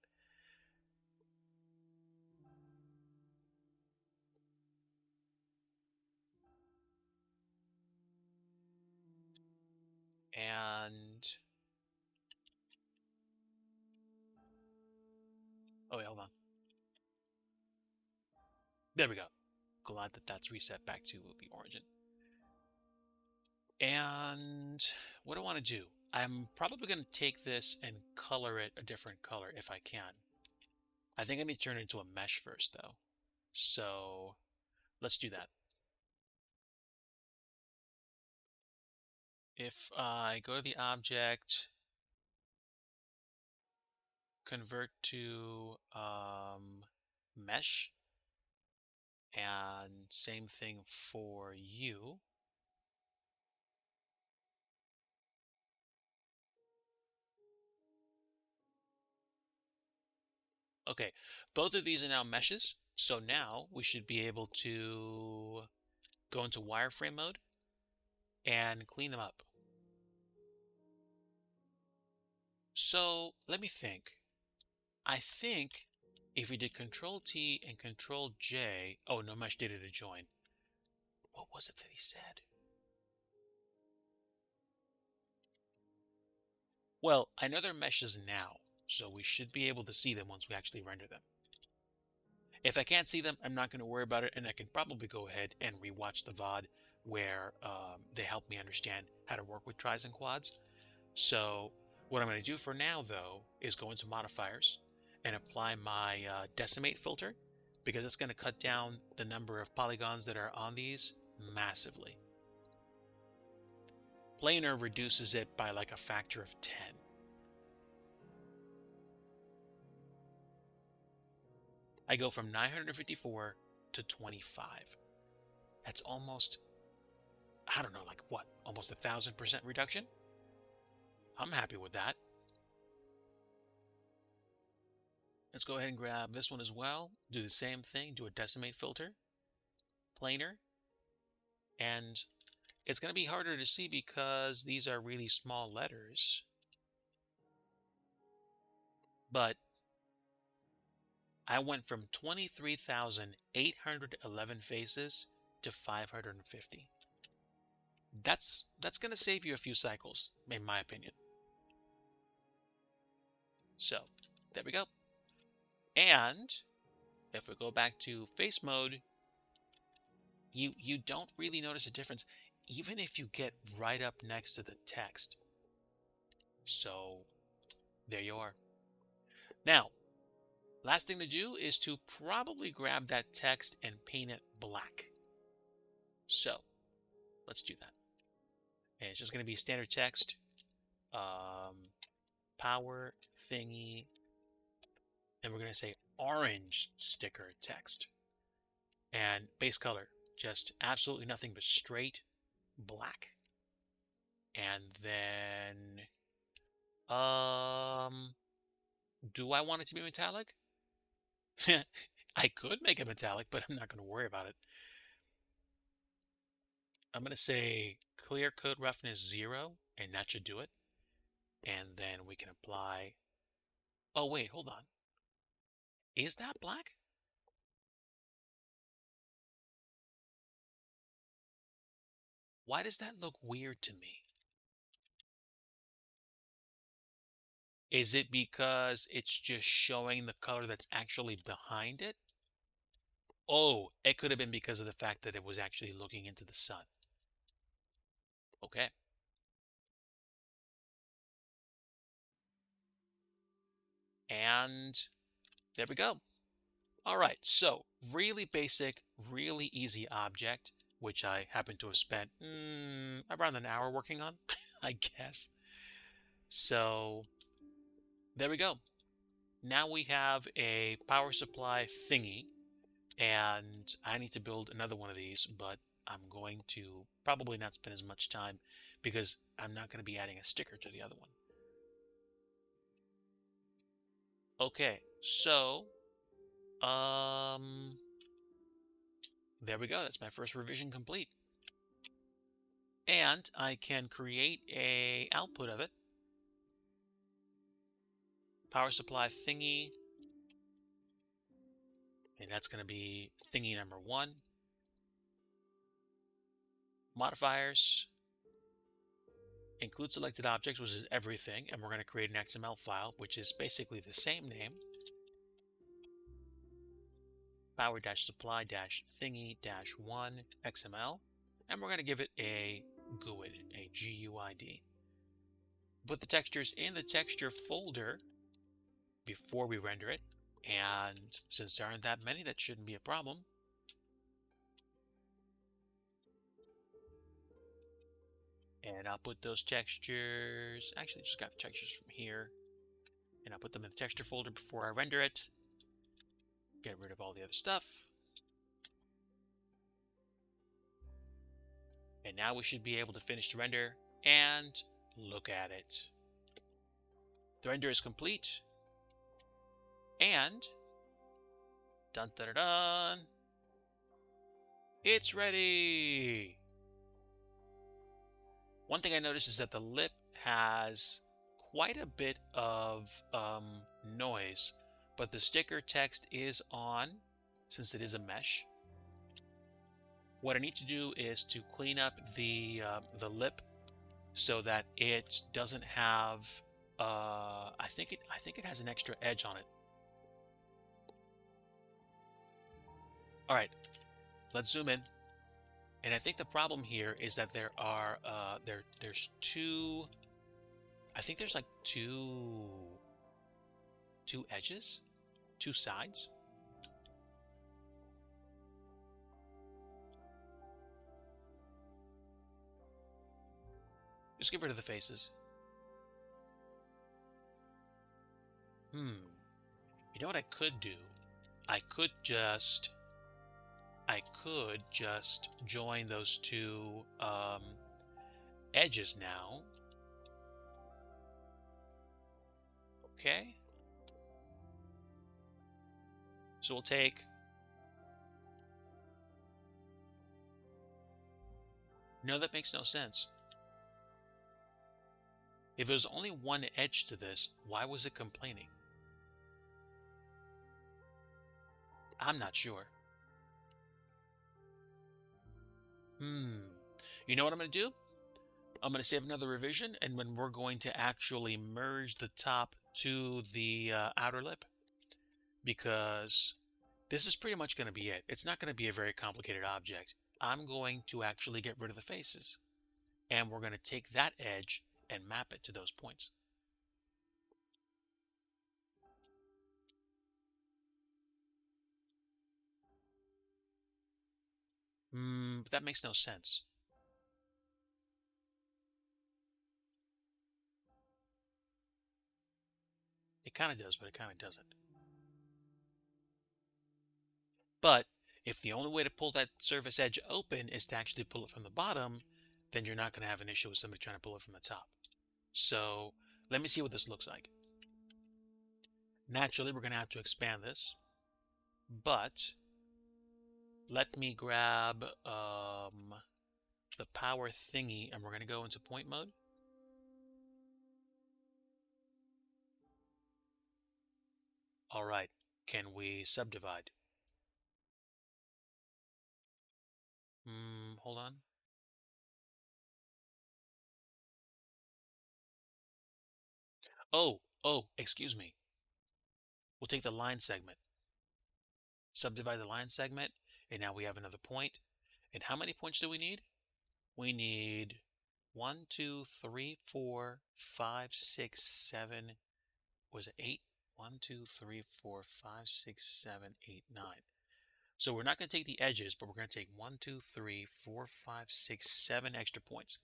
And oh wait, hold on. There we go. Glad that that's reset back to the origin. And what do I want to do? I'm probably going to take this and color it a different color if I can. I think I need to turn it into a mesh first though. So let's do that. If I go to the object, convert to mesh, and same thing for you. Okay, both of these are now meshes. So now we should be able to go into wireframe mode and clean them up. So let me think. I think if we did Control T and Control J, oh, no mesh data to join. What was it that he said? Well, I know they're meshes now, so we should be able to see them once we actually render them. If I can't see them, I'm not going to worry about it, and I can probably go ahead and rewatch the VOD where they help me understand how to work with tris and quads. So what I'm going to do for now, though, is go into modifiers and apply my decimate filter, because it's going to cut down the number of polygons that are on these massively. Planar reduces it by like a factor of 10. I go from 954 to 25. That's almost, I don't know, like what? Almost 1,000% reduction? I'm happy with that. Let's go ahead and grab this one as well. Do the same thing, do a decimate filter, planar, and it's going to be harder to see because these are really small letters. But I went from 23,811 faces to 550. That's going to save you a few cycles, in my opinion. So, there we go. And if we go back to face mode, you don't really notice a difference, even if you get right up next to the text. So, there you are. Now, last thing to do is to probably grab that text and paint it black. So, let's do that. And it's just going to be standard text, power thingy, and we're going to say orange sticker text. And base color, just absolutely nothing but straight black. And then, do I want it to be metallic? I could make it metallic, but I'm not going to worry about it. I'm going to say clear code roughness 0, and that should do it. And then we can apply, oh wait, hold on. Is that black? Why does that look weird to me? Is it because it's just showing the color that's actually behind it? Oh, it could have been because of the fact that it was actually looking into the sun. Okay. And there we go. All right, so really basic, really easy object, which I happen to have spent around an hour working on, I guess. So there we go. Now we have a power supply thingy, and I need to build another one of these, but I'm going to probably not spend as much time because I'm not going to be adding a sticker to the other one. Okay, so there we go. That's my first revision complete. And I can create a output of it. Power supply thingy. And that's going to be thingy number 1. Modifiers. Include selected objects, which is everything. And we're going to create an XML file, which is basically the same name. Power-supply-thingy-1 XML. And we're going to give it a GUID, a GUID. Put the textures in the texture folder before we render it. And since there aren't that many, that shouldn't be a problem. And I'll put those textures, actually just got the textures from here. And I'll put them in the texture folder before I render it. Get rid of all the other stuff. And now we should be able to finish the render and look at it. The render is complete. And dun dun dun dun, it's ready. One thing I noticed is that the lip has quite a bit of noise, but the sticker text is on since it is a mesh. What I need to do is to clean up the lip so that it doesn't have. I think it has an extra edge on it. All right, let's zoom in. And I think the problem here is that there's two. I think there's like two edges, two sides. Just get rid of the faces. You know what I could do? I could just join those two edges now. Okay. So we'll take no, that makes no sense. If there's only one edge to this, why was it complaining? I'm not sure. You know what I'm going to do? I'm going to save another revision, and when we're going to actually merge the top to the outer lip, because this is pretty much going to be it. It's not going to be a very complicated object. I'm going to actually get rid of the faces, and we're going to take that edge and map it to those points. But that makes no sense. It kind of does, but it kind of doesn't. But if the only way to pull that surface edge open is to actually pull it from the bottom, then you're not going to have an issue with somebody trying to pull it from the top. So let me see what this looks like. Naturally, we're going to have to expand this, but let me grab the power thingy, and we're going to go into point mode. All right, can we subdivide? Hold on. Oh, excuse me. We'll take the line segment, subdivide the line segment, and now we have another point. And how many points do we need? We need 1, 2, 3, 4, 5, 6, 7. Was it 8? 1, 2, 3, 4, 5, 6, 7, 8, 9. So we're not going to take the edges, but we're going to take 1, 2, 3, 4, 5, 6, 7 extra points.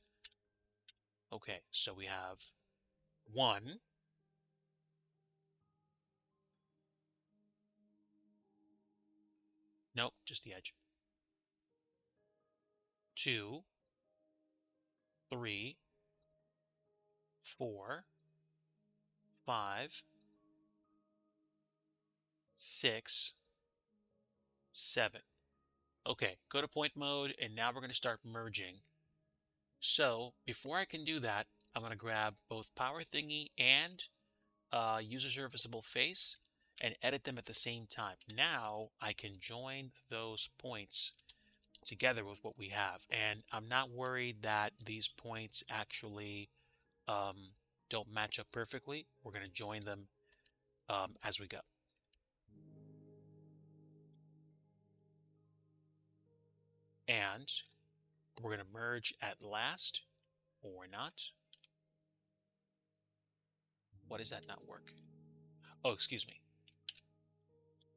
Okay, so we have 1. Nope, just the edge. 2, 3, 4, 5, 6, 7. Okay, go to point mode, and now we're going to start merging. So before I can do that, I'm going to grab both power thingy and user serviceable face and edit them at the same time. Now I can join those points together with what we have. And I'm not worried that these points actually don't match up perfectly. We're going to join them as we go. And we're going to merge at last, or not. What does that not work? Oh, excuse me.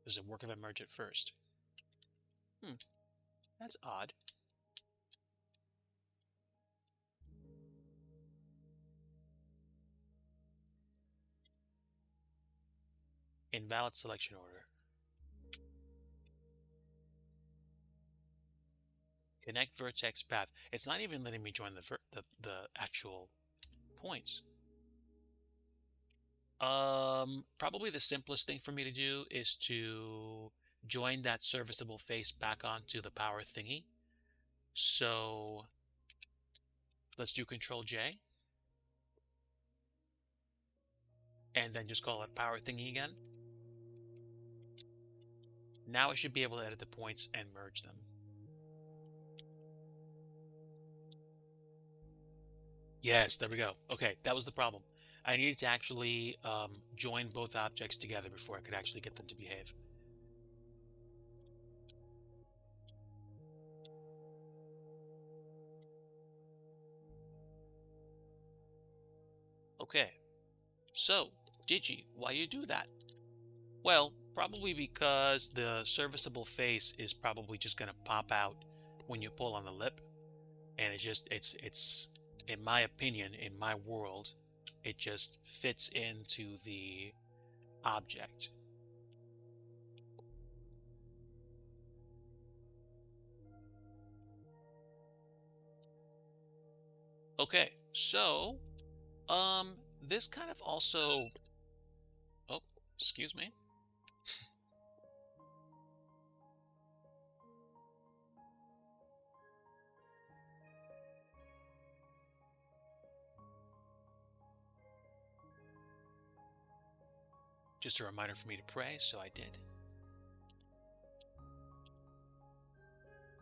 Does it work if I merge it first? That's odd. Invalid selection order. Connect vertex path. It's not even letting me join the actual points. Probably the simplest thing for me to do is to join that serviceable face back onto the power thingy. So Let's do Control J. And then just call it power thingy again. Now I should be able to edit the points and merge them. Yes, there we go. Okay, that was the problem. I needed to actually join both objects together before I could actually get them to behave. Okay, so Digi, why you do that? Well, probably because the serviceable face is probably just going to pop out when you pull on the lip, and it's in my opinion, in my world, it just fits into the object. Okay, so this kind of also, oh, excuse me. Just a reminder for me to pray, so I did.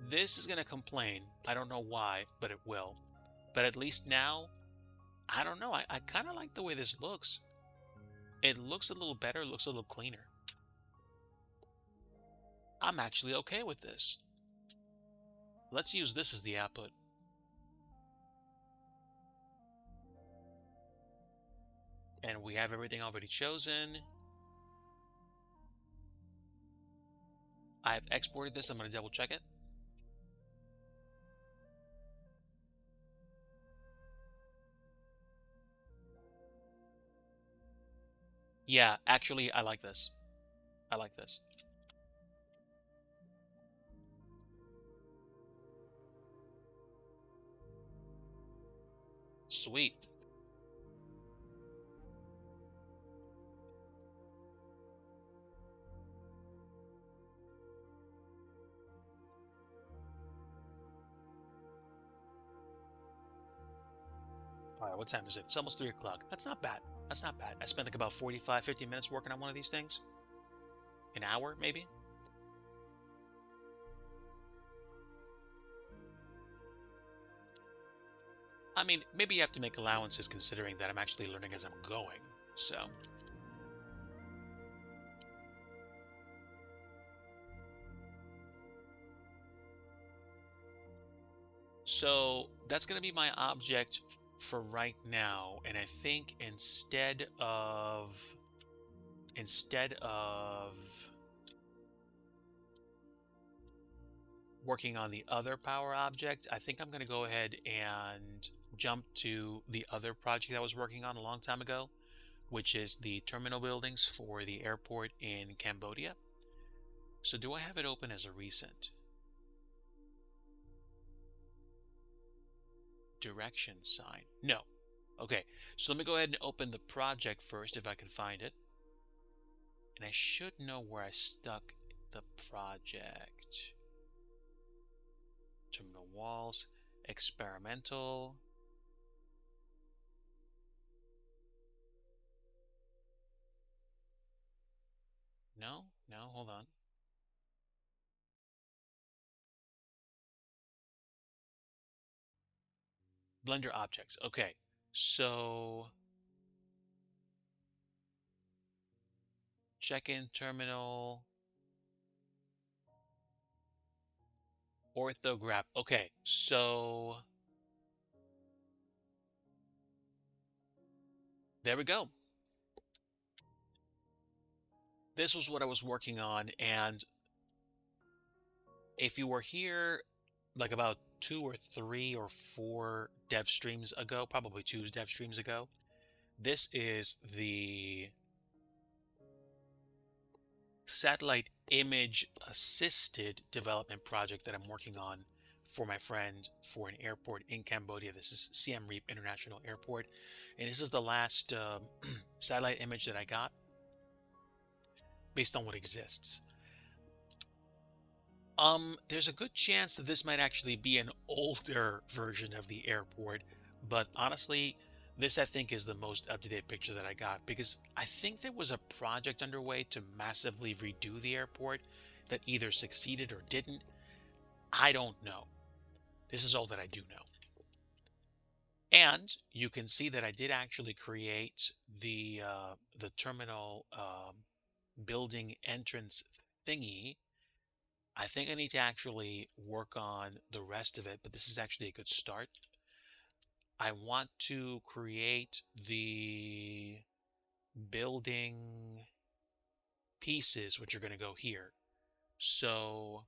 This is going to complain. I don't know why, but it will. But at least now, I don't know. I kind of like the way this looks. It looks a little better, looks a little cleaner. I'm actually okay with this. Let's use this as the output. And we have everything already chosen. I've exported this. I'm going to double check it. Yeah, actually, I like this. I like this. Sweet. All right, what time is it? It's almost 3 o'clock. That's not bad. That's not bad. I spent like about 45, 50 minutes working on one of these things. An hour, maybe? I mean, maybe you have to make allowances considering that I'm actually learning as I'm going, so. So that's going to be my object for right now, and I think instead of working on the other power object, I think I'm going to go ahead and jump to the other project I was working on a long time ago, which is the terminal buildings for the airport in Cambodia. So do I have it open as a recent? Direction sign. No. Okay, so let me go ahead and open the project first if I can find it. And I should know where I stuck the project. Terminal walls, experimental. No, hold on. Blender objects. Okay, so check-in terminal, orthograph. Okay, so there we go. This was what I was working on, and if you were here like about 2 or 3 or 4 dev streams ago, probably 2 dev streams ago, this is the satellite image assisted development project that I'm working on for my friend for an airport in Cambodia. This is Siem Reap International Airport, and this is the last satellite image that I got based on what exists. There's a good chance that this might actually be an older version of the airport, But honestly, this I think is the most up-to-date picture that I got because I think there was a project underway to massively redo the airport that either succeeded or didn't. I don't know. This is all that I do know. And you can see that I did actually create the terminal building entrance thingy. I think I need to actually work on the rest of it, but this is actually a good start. I want to create the building pieces, which are going to go here. So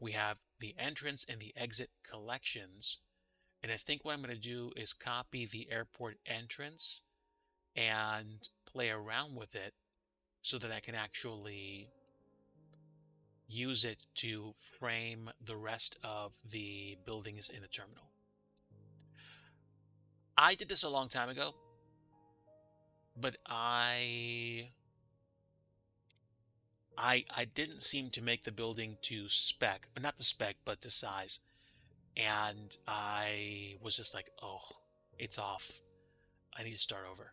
we have the entrance and the exit collections. And I think what I'm going to do is copy the airport entrance and play around with it so that I can actually use it to frame the rest of the buildings in the terminal. I did this a long time ago, but I didn't seem to make the building to spec, or not the spec, but to size. And I was just like, oh, it's off. I need to start over.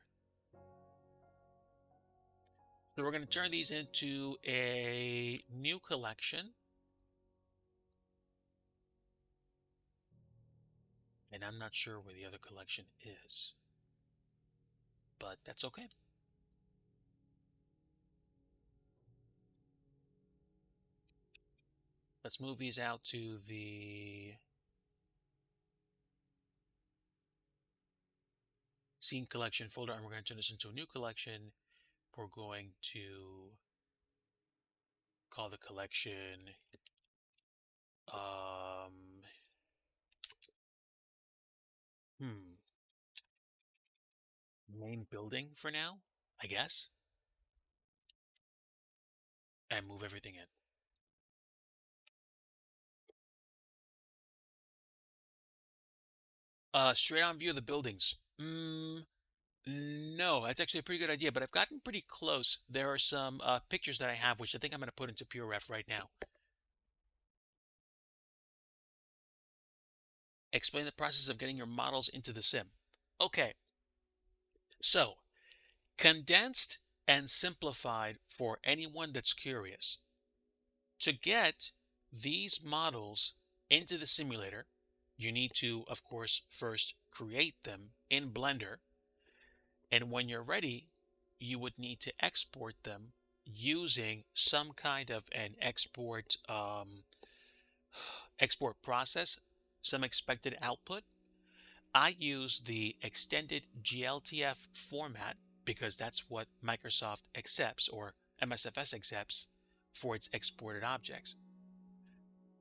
So we're going to turn these into a new collection. And I'm not sure where the other collection is, but that's okay. Let's move these out to the scene collection folder, and we're going to turn this into a new collection. We're going to call the collection um hmm main building for now, I guess, and move everything in. Straight on view of the buildings. No, that's actually a pretty good idea, but I've gotten pretty close. There are some pictures that I have, which I think I'm going to put into PureRef right now. Explain the process of getting your models into the sim. Okay, so condensed and simplified for anyone that's curious. To get these models into the simulator, you need to, of course, first create them in Blender. And when you're ready, you would need to export them using some kind of an export process, some expected output. I use the extended GLTF format because that's what Microsoft accepts, or MSFS accepts, for its exported objects.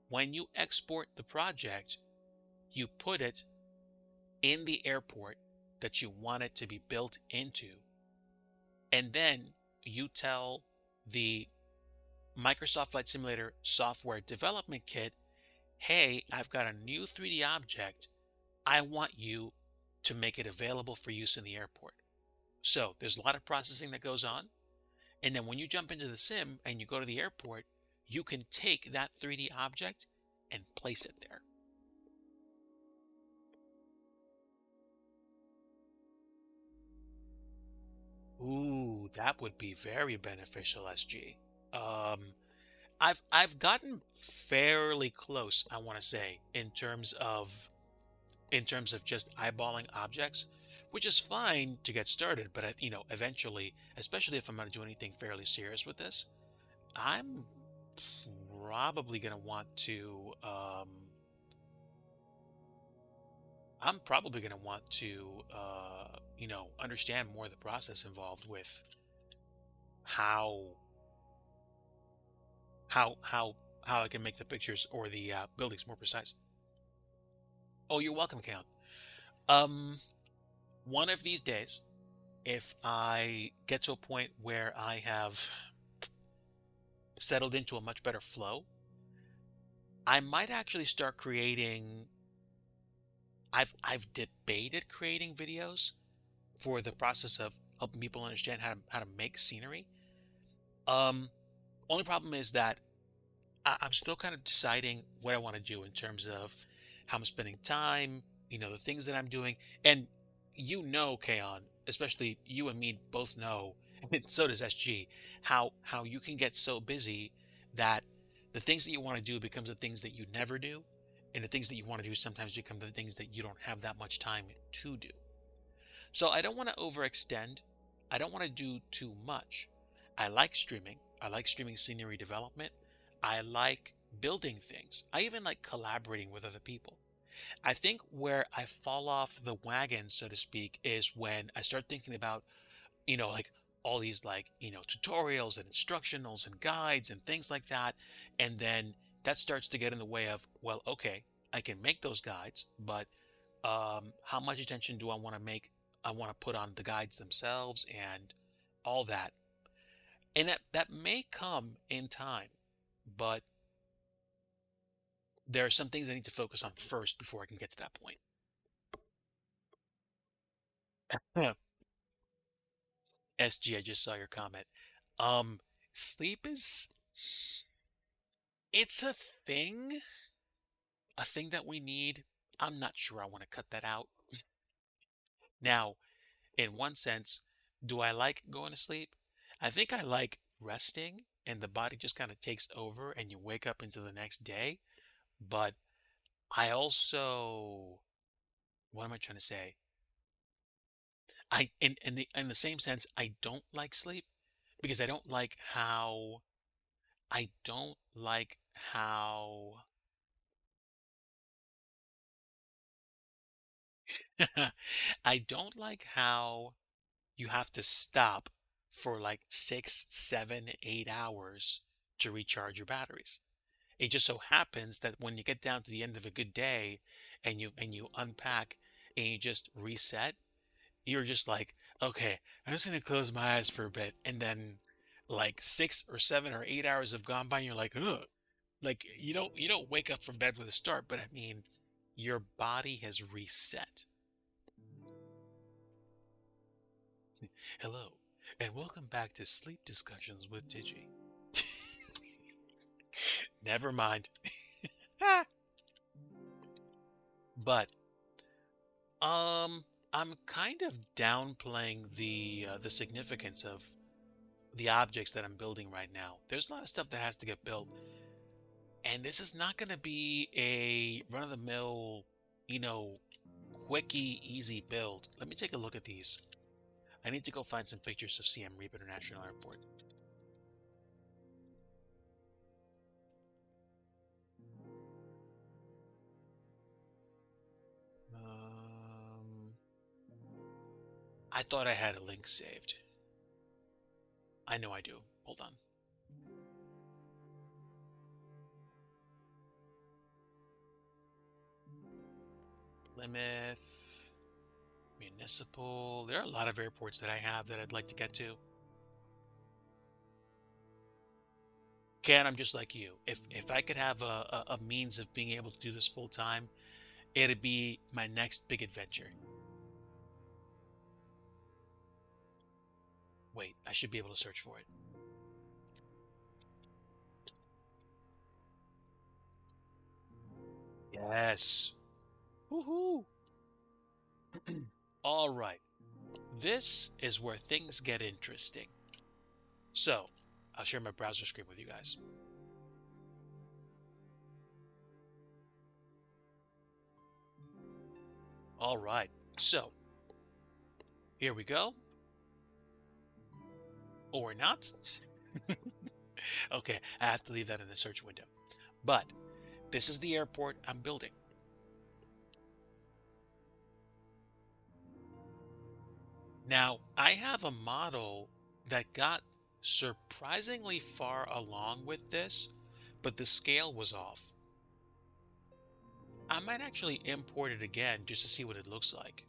When you export the project, you put it in the airport that you want it to be built into, and then you tell the Microsoft Flight Simulator software development kit, hey, I've got a new 3D object. I want you to make it available for use in the airport. So there's a lot of processing that goes on. And then when you jump into the sim and you go to the airport, you can take that 3D object and place it there. Ooh, that would be very beneficial, SG. Um, I've gotten fairly close, I want to say, in terms of just eyeballing objects, which is fine to get started, but eventually, especially if I'm going to do anything fairly serious with this, I'm probably going to want to understand more of the process involved with how how how how I can make the pictures or the buildings more precise. Oh, you're welcome, Count. Um, one of these days, if I get to a point where I have settled into a much better flow, I might actually start creating. I've debated creating videos for the process of helping people understand how to make scenery. Um, Only problem is that I'm still kind of deciding what I want to do in terms of how I'm spending time, the things that I'm doing. And Kaon, especially you and me both know, and so does SG, how you can get so busy that the things that you want to do becomes the things that you never do, and the things that you want to do sometimes become the things that you don't have that much time to do. So I don't want to overextend. I don't want to do too much. I like streaming. I like streaming scenery development. I like building things. I even like collaborating with other people. I think where I fall off the wagon, so to speak, is when I start thinking about, like all these like, tutorials and instructionals and guides and things like that. And then that starts to get in the way of, well, okay, I can make those guides, but how much attention do I want to make? I want to put on the guides themselves and all that. And that may come in time, but there are some things I need to focus on first before I can get to that point. Yeah. SG, I just saw your comment. Um, Sleep is it's a thing that we need. I'm not sure I want to cut that out. Now, in one sense, do I like going to sleep? I think I like resting and the body just kind of takes over and you wake up into the next day. But I also, what am I trying to say? In the same sense, I don't like sleep because I don't like how I don't like how you have to stop for like 6, 7, 8 hours to recharge your batteries. It just so happens that when you get down to the end of a good day and you unpack and you just reset, you're just like, okay, I'm just gonna close my eyes for a bit, and then like 6 or 7 or 8 hours have gone by, and you're like, ugh, like you don't wake up from bed with a start, but I mean, your body has reset. Hello, and welcome back to Sleep Discussions with Digi. Never mind. But I'm kind of downplaying the significance of the objects that I'm building right now. There's a lot of stuff that has to get built, and this is not going to be a run-of-the-mill, you know, quickie, easy build. Let me take a look at these. I need to go find some pictures of Siem Reap International Airport. Um, I thought I had a link saved. I know I do. Hold on. Plymouth, Municipal. There are a lot of airports that I have that I'd like to get to. Ken, I'm just like you. If I could have a means of being able to do this full time, it'd be my next big adventure. Wait, I should be able to search for it. Yes. Woohoo! All right. This is where things get interesting. So, I'll share my browser screen with you guys. All right. So, here we go. Or not. Okay, I have to leave that in the search window. But this is the airport I'm building. Now, I have a model that got surprisingly far along with this, but the scale was off. I might actually import it again just to see what it looks like.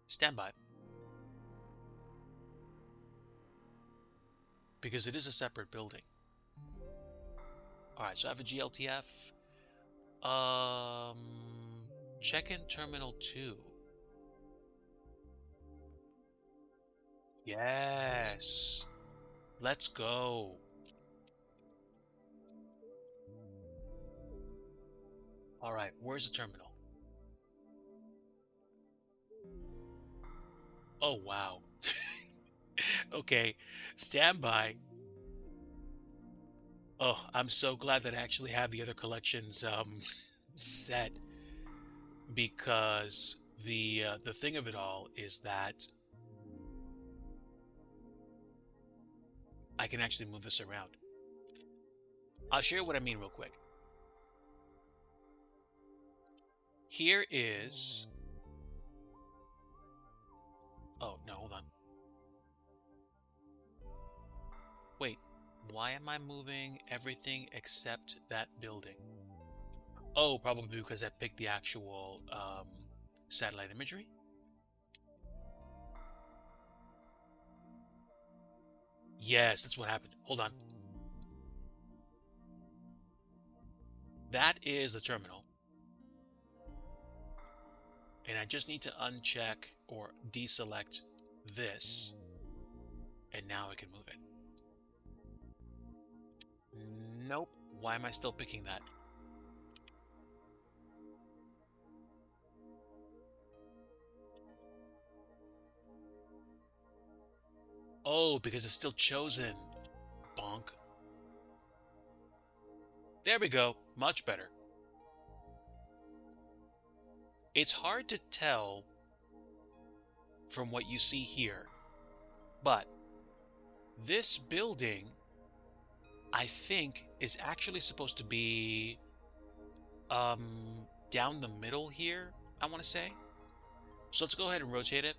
Stand by. Because it is a separate building. All right, so I have a GLTF. Check-in Terminal 2. Yes. Let's go. All right, where's the terminal? Oh, wow. Okay, stand by. Oh, I'm so glad that I actually have the other collections set because the thing of it all is that I can actually move this around. I'll show you what I mean real quick. Here is, oh no, hold on. Wait, why am I moving everything except that building? Oh, probably because I picked the actual satellite imagery. Yes, that's what happened. Hold on. That is the terminal. And I just need to uncheck or deselect this. And now I can move it. Nope. Why am I still picking that? Oh, because it's still chosen. Bonk. There we go. Much better. It's hard to tell from what you see here, but this building, I think, is actually supposed to be down the middle here, I want to say. So let's go ahead and rotate it.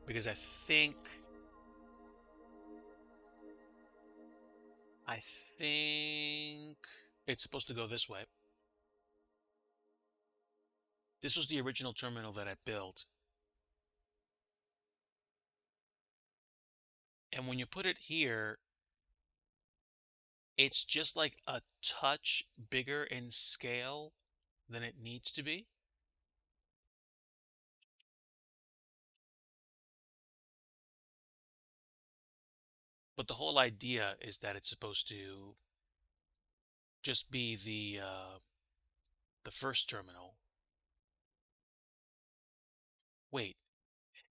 Because I think it's supposed to go this way. This was the original terminal that I built. And when you put it here, it's just like a touch bigger in scale than it needs to be. But the whole idea is that it's supposed to just be the first terminal. Wait,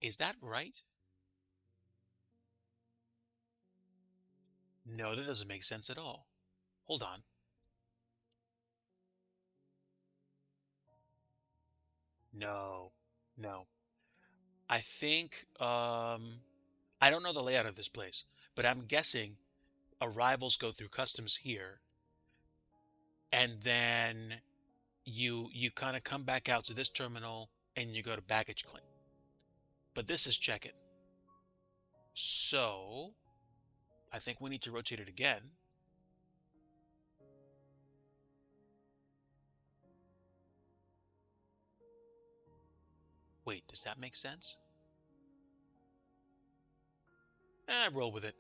is that right? No, that doesn't make sense at all. Hold on. No, no. I think I don't know the layout of this place, but I'm guessing arrivals go through customs here, and then you kind of come back out to this terminal and you go to baggage claim. But this is check-in. So I think we need to rotate it again. Wait, does that make sense? Roll with it.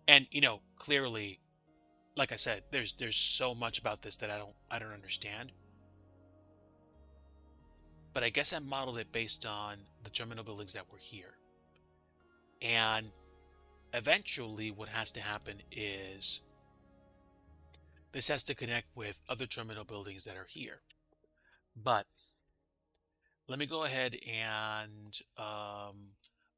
And clearly, like I said, there's so much about this that I don't understand. But I guess I modeled it based on the terminal buildings that were here. And eventually what has to happen is this has to connect with other terminal buildings that are here. But let me go ahead and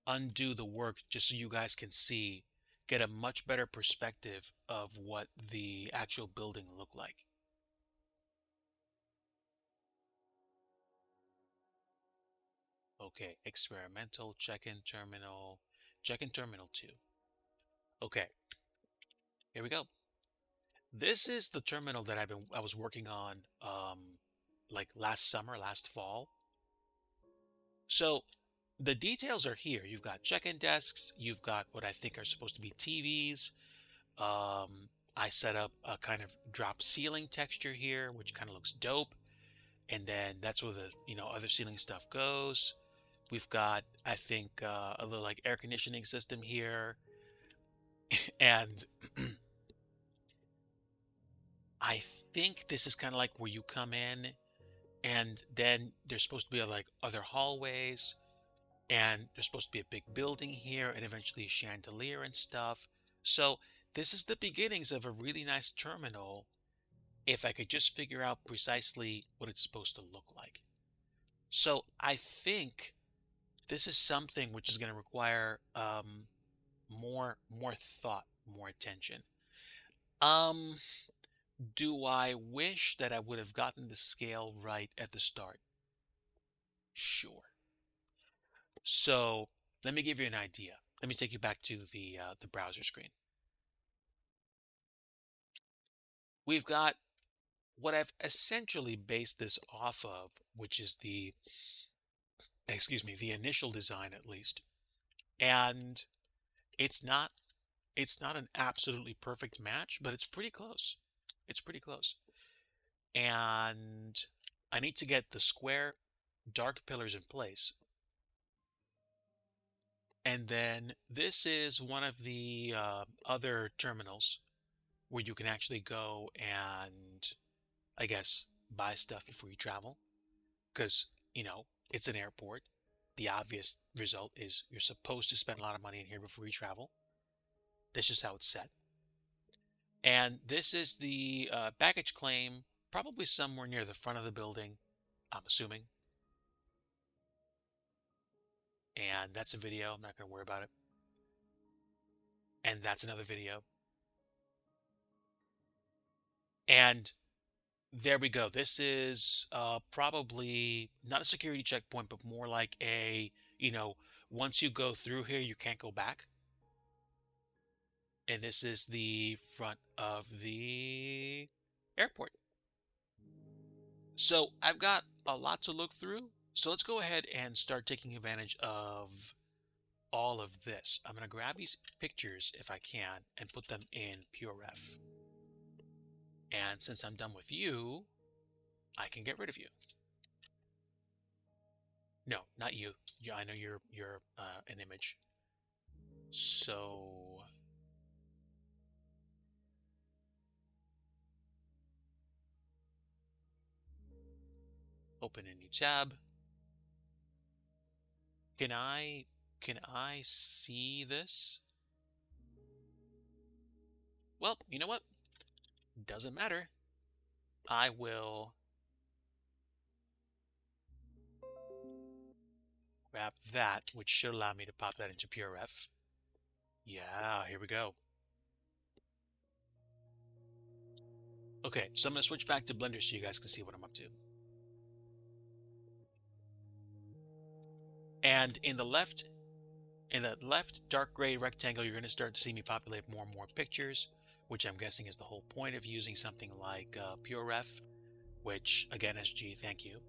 undo the work just so you guys can see, get a much better perspective of what the actual building looked like. Okay, experimental check-in terminal 2. Okay, here we go. This is the terminal that I was working on like last summer, last fall. So the details are here. You've got check-in desks, you've got what I think are supposed to be TVs. I set up a kind of drop ceiling texture here, which kind of looks dope. And then that's where the other ceiling stuff goes. We've got, I think, a little like air conditioning system here. And I think this is kind of like where you come in and then there's supposed to be like other hallways and there's supposed to be a big building here and eventually a chandelier and stuff. So this is the beginnings of a really nice terminal if I could just figure out precisely what it's supposed to look like. So I think this is something which is going to require more thought, more attention. Um, do I wish that I would have gotten the scale right at the start? Sure. So let me give you an idea. Let me take you back to the browser screen. We've got what I've essentially based this off of, which is the initial design at least. And it's not it's not an absolutely perfect match, but it's pretty close. It's pretty close. And I need to get the square dark pillars in place. And then this is one of the other terminals where you can actually go and, I guess, buy stuff before you travel. Because, it's an airport. The obvious result is you're supposed to spend a lot of money in here before you travel. That's just how it's set. And this is the baggage claim, probably somewhere near the front of the building, I'm assuming. And that's a video. I'm not going to worry about it. And that's another video. And there we go. This is probably not a security checkpoint, but more like once you go through here, you can't go back. And this is the front of the airport. So I've got a lot to look through. So let's go ahead and start taking advantage of all of this. I'm going to grab these pictures if I can and put them in PureRef. And since I'm done with you, I can get rid of you. No, not you. Yeah, I know you're an image. So open a new tab. Can I see this? Well, you know what? Doesn't matter. I will grab that, which should allow me to pop that into PureRef. Yeah, here we go. Okay, so I'm going to switch back to Blender so you guys can see what I'm up to. And in the left dark gray rectangle, you're going to start to see me populate more and more pictures, which I'm guessing is the whole point of using something like PureRef, which, again, SG, thank you.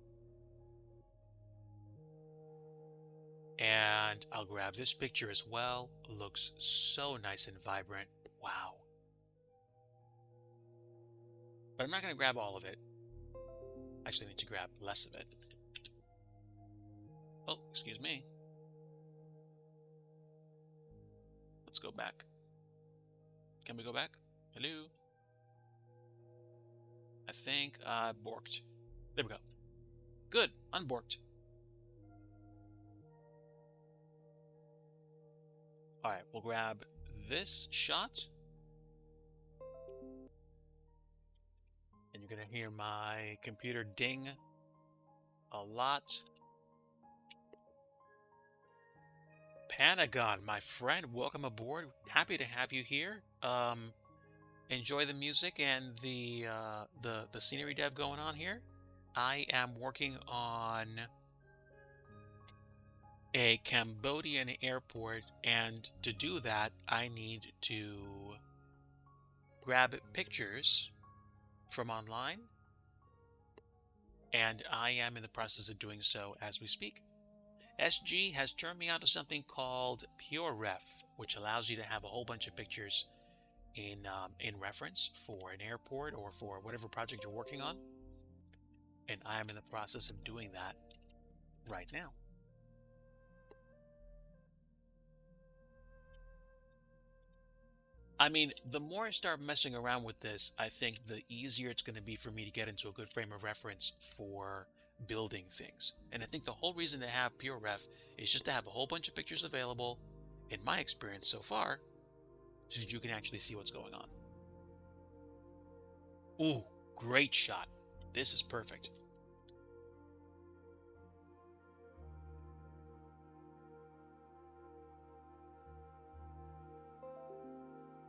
And I'll grab this picture as well. Looks so nice and vibrant. Wow. But I'm not going to grab all of it. Actually, I need to grab less of it. Oh, excuse me. Let's go back. Can we go back? Hello? I think I borked. There we go. Good, unborked. All right, we'll grab this shot. And you're gonna hear my computer ding a lot. Panagon, my friend, welcome aboard. Happy to have you here. Enjoy the music and the scenery dev going on here. I am working on a Cambodian airport, and to do that, I need to grab pictures from online, and I am in the process of doing so as we speak. SG has turned me on to something called PureRef, which allows you to have a whole bunch of pictures in reference for an airport or for whatever project you're working on. And I am in the process of doing that right now. I mean, the more I start messing around with this, I think the easier it's going to be for me to get into a good frame of reference for building things. And I think the whole reason to have PureRef is just to have a whole bunch of pictures available, in my experience so far, so that you can actually see what's going on. Ooh, great shot. This is perfect.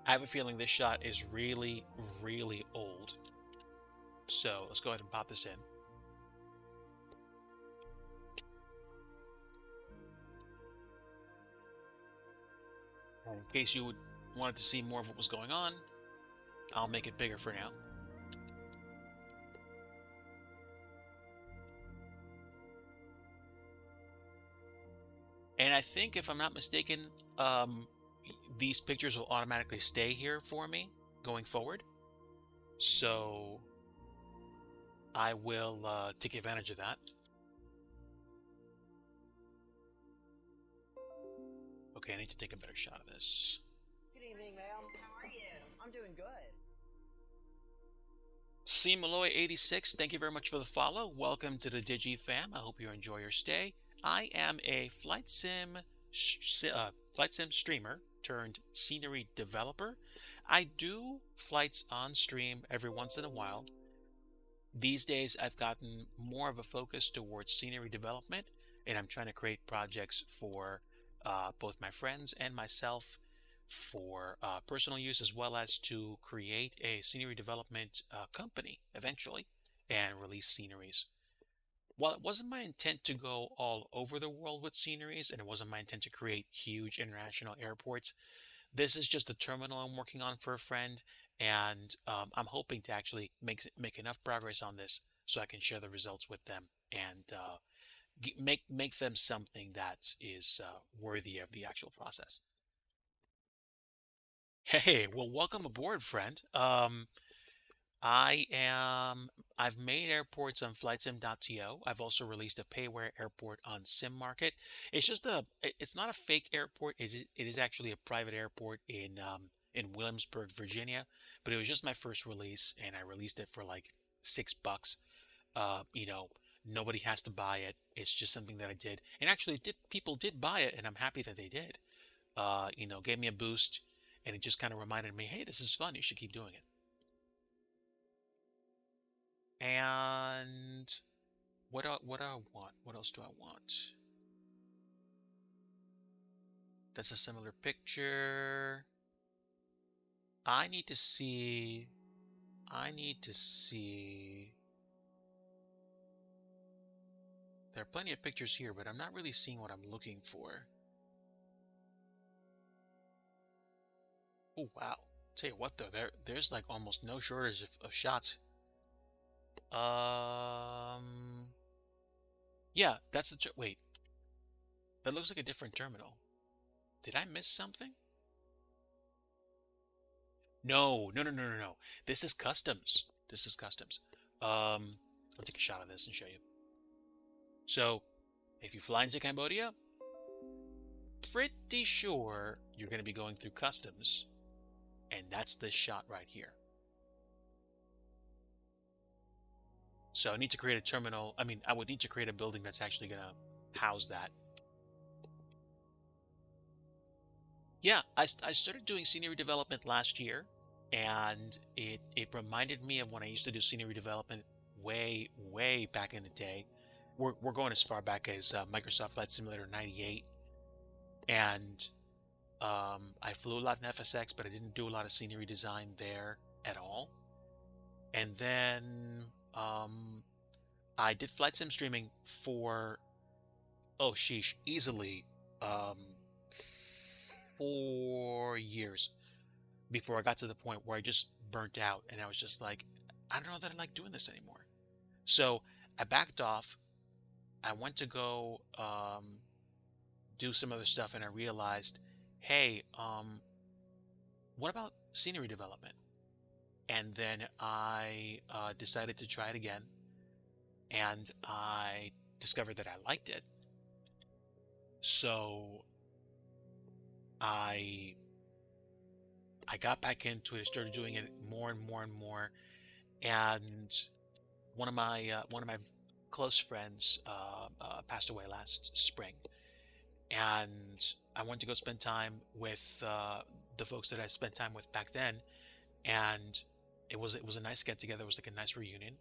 I have a feeling this shot is really, really old. So let's go ahead and pop this in. In case you wanted to see more of what was going on, I'll make it bigger for now. And I think, if I'm not mistaken, these pictures will automatically stay here for me going forward. So I will take advantage of that. Okay, I need to take a better shot of this. Good evening, ma'am. How are you? I'm doing good. C. Malloy 86, thank you very much for the follow. Welcome to the Digi fam. I hope you enjoy your stay. I am a flight sim streamer turned scenery developer. I do flights on stream every once in a while. These days, I've gotten more of a focus towards scenery development, and I'm trying to create projects for both my friends and myself for personal use, as well as to create a scenery development company eventually and release sceneries. While it wasn't my intent to go all over the world with sceneries, and it wasn't my intent to create huge international airports, this is just the terminal I'm working on for a friend, and I'm hoping to actually make enough progress on this so I can share the results with them and make them something that is worthy of the actual process. Hey, well, welcome aboard, friend. I've made airports on flightsim.to. I've also released a payware airport on SimMarket. It's not a fake airport. It is actually a private airport in Williamsburg, Virginia. But it was just my first release, and I released it for like $6. You know, nobody has to buy it. It's just something that I did, and actually, people did buy it, and I'm happy that they did. Gave me a boost, and it just kind of reminded me, hey, this is fun. You should keep doing it. And what do I want? What else do I want? That's a similar picture. I need to see. There are plenty of pictures here, but I'm not really seeing what I'm looking for. Oh, wow. Tell you what, though, there's like almost no shortage of shots. Yeah, that's the wait. That looks like a different terminal. Did I miss something? No. This is customs. I'll take a shot of this and show you. So, if you fly into Cambodia, pretty sure you're going to be going through customs, and that's this shot right here. So I need to create a terminal. I would need to create a building that's actually going to house that. Yeah, I started doing scenery development last year, and it reminded me of when I used to do scenery development way back in the day. We're going as far back as Microsoft Flight Simulator 98, and I flew a lot in FSX, but I didn't do a lot of scenery design there at all. And then I did flight sim streaming for, oh sheesh, easily 4 years before I got to the point where I just burnt out, and I was just like, I don't know that I like doing this anymore. So I backed off. I went to go do some other stuff, and I realized, hey, what about scenery development? And then I decided to try it again, and I discovered that I liked it. So I got back into it. I started doing it more and more. And one of my close friends passed away last spring, and I went to go spend time with the folks that I spent time with back then, and it was a nice get together. It was like a nice reunion,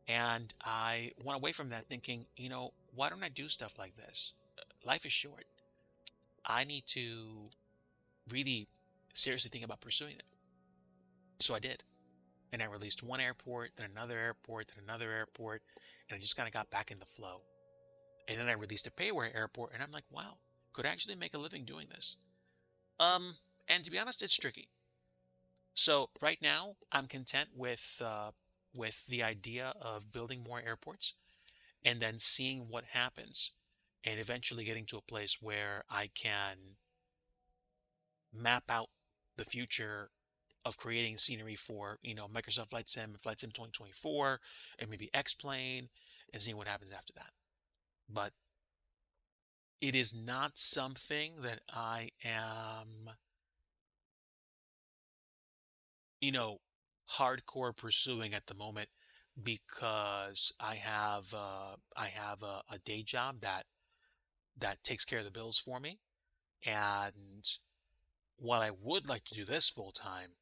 and I went away from that thinking, why don't I do stuff like this? Life is short. I need to really seriously think about pursuing it. So I did. And I released one airport, then another airport, then another airport, and I just kind of got back in the flow. And then I released a payware airport, and I'm like, wow, could I actually make a living doing this? And to be honest, it's tricky. So right now, I'm content with the idea of building more airports and then seeing what happens, and eventually getting to a place where I can map out the future of creating scenery for, Microsoft Flight Sim, Flight Sim 2024, and maybe X-Plane, and seeing what happens after that. But it is not something that I am, hardcore pursuing at the moment, because I have a day job that takes care of the bills for me. And while I would like to do this full time,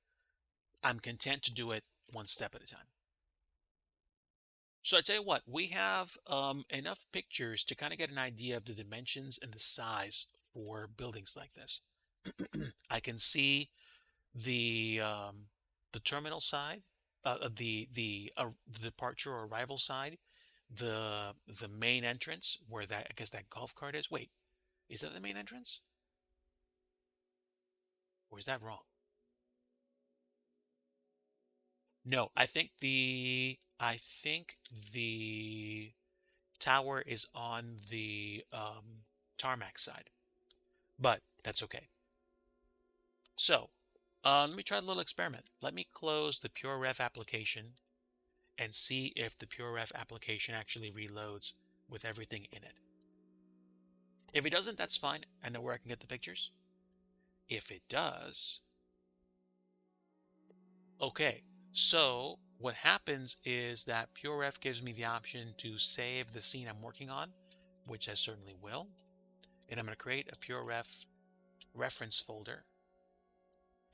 I'm content to do it one step at a time. So I tell you what, we have enough pictures to kind of get an idea of the dimensions and the size for buildings like this. I can see the terminal side, the departure or arrival side, the main entrance where that, I guess, that golf cart is. Wait, is that the main entrance, or is that wrong? No, I think the tower is on the tarmac side, but that's okay. So, let me try a little experiment. Let me close the PureRef application and see if the PureRef application actually reloads with everything in it. If it doesn't, that's fine. I know where I can get the pictures. If it does, okay. So what happens is that PureRef gives me the option to save the scene I'm working on, which I certainly will. And I'm going to create a PureRef reference folder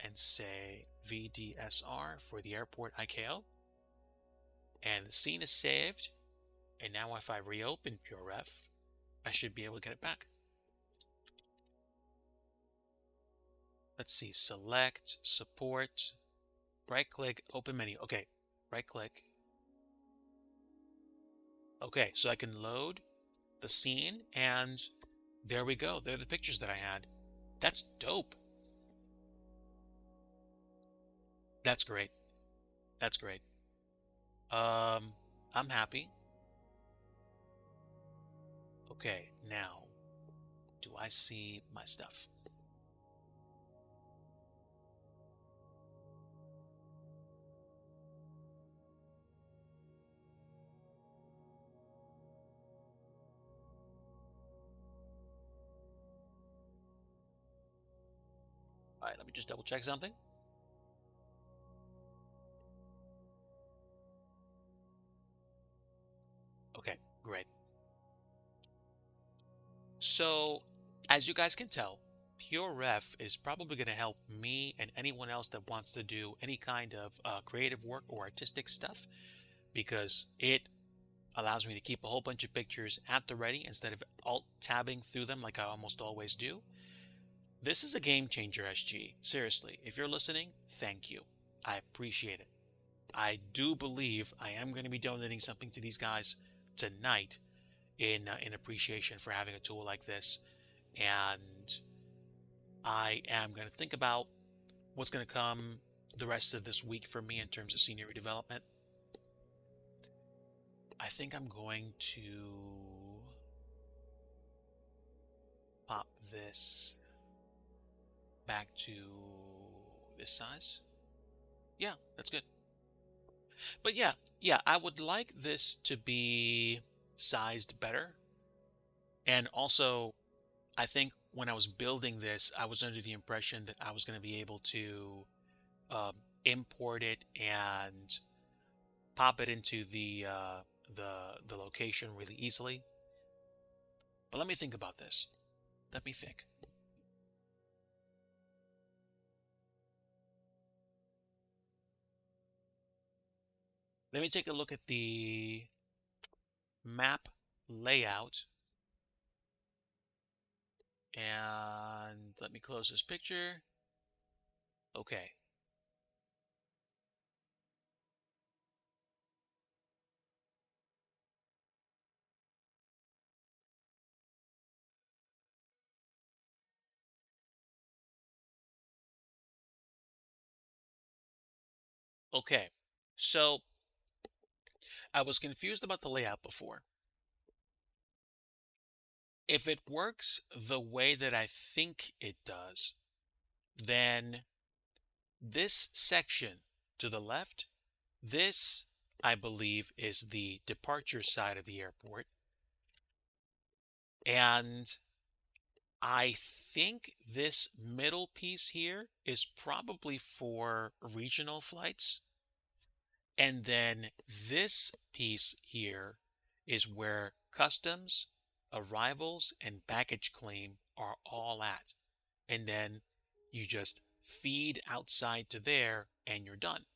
and say VDSR for the airport ICAO. And the scene is saved. And now if I reopen PureRef, I should be able to get it back. Let's see, select, support, right click, open menu. Okay, right click. Okay, so I can load the scene, and there we go. There are the pictures that I had. That's dope. That's great. That's great. I'm happy. Okay, now, do I see my stuff? All right, let me just double check something. Okay, great. So, as you guys can tell, PureRef is probably going to help me and anyone else that wants to do any kind of creative work or artistic stuff, because it allows me to keep a whole bunch of pictures at the ready instead of alt-tabbing through them like I almost always do. This is a game changer, SG. Seriously, if you're listening, thank you. I appreciate it. I do believe I am going to be donating something to these guys tonight in appreciation for having a tool like this. And I am going to think about what's going to come the rest of this week for me in terms of scenery development. I think I'm going to pop this back to this size. Yeah, that's good. But yeah, I would like this to be sized better. And also, I think when I was building this, I was under the impression that I was going to be able to um, import it and pop it into the location really easily. But let me think about this. Let me think. Let me take a look at the map layout. And let me close this picture. Okay. Okay. So I was confused about the layout before. If it works the way that I think it does, then this section to the left, this, I believe, is the departure side of the airport. And I think this middle piece here is probably for regional flights. And then this piece here is where customs, arrivals, and baggage claim are all at. And then you just feed outside to there and you're done.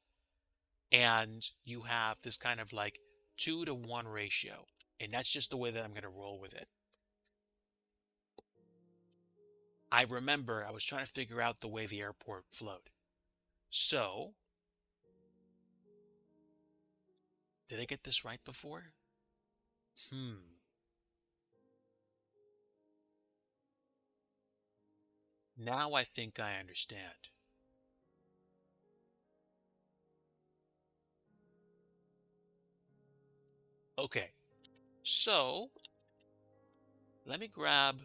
And you have this kind of like 2-to-1 ratio. And that's just the way that I'm going to roll with it. I remember I was trying to figure out the way the airport flowed. So, did I get this right before? Now I think I understand. Okay, so let me grab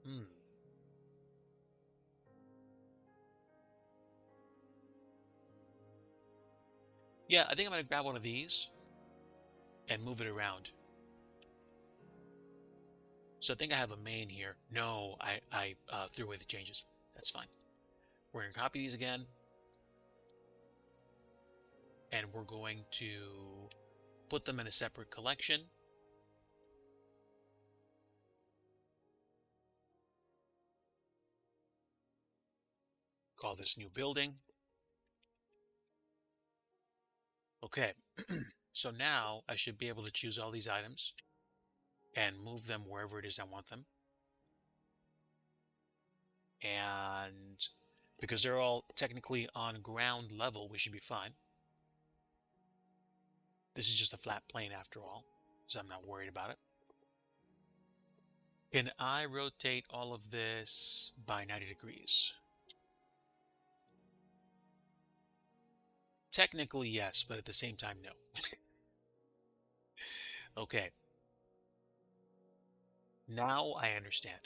hmm. Yeah, I think I'm gonna grab one of these and move it around. So I think I have a main here. No, I threw away the changes. That's fine. We're gonna copy these again. And we're going to put them in a separate collection. Call this new building. Okay, so now I should be able to choose all these items and move them wherever it is I want them. And because they're all technically on ground level, we should be fine. This is just a flat plane after all, so I'm not worried about it. Can I rotate all of this by 90 degrees? Technically, yes, but at the same time, no. Okay. Now I understand.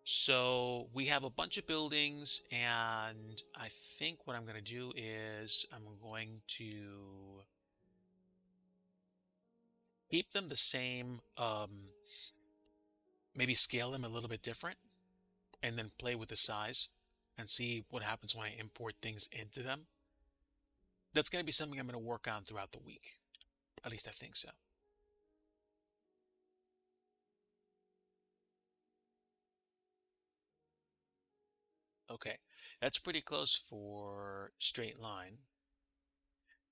So we have a bunch of buildings, and I think what I'm going to do is I'm going to keep them the same, maybe scale them a little bit different, and then play with the size and see what happens when I import things into them. That's going to be something I'm going to work on throughout the week. At least I think so. Okay, that's pretty close for straight line.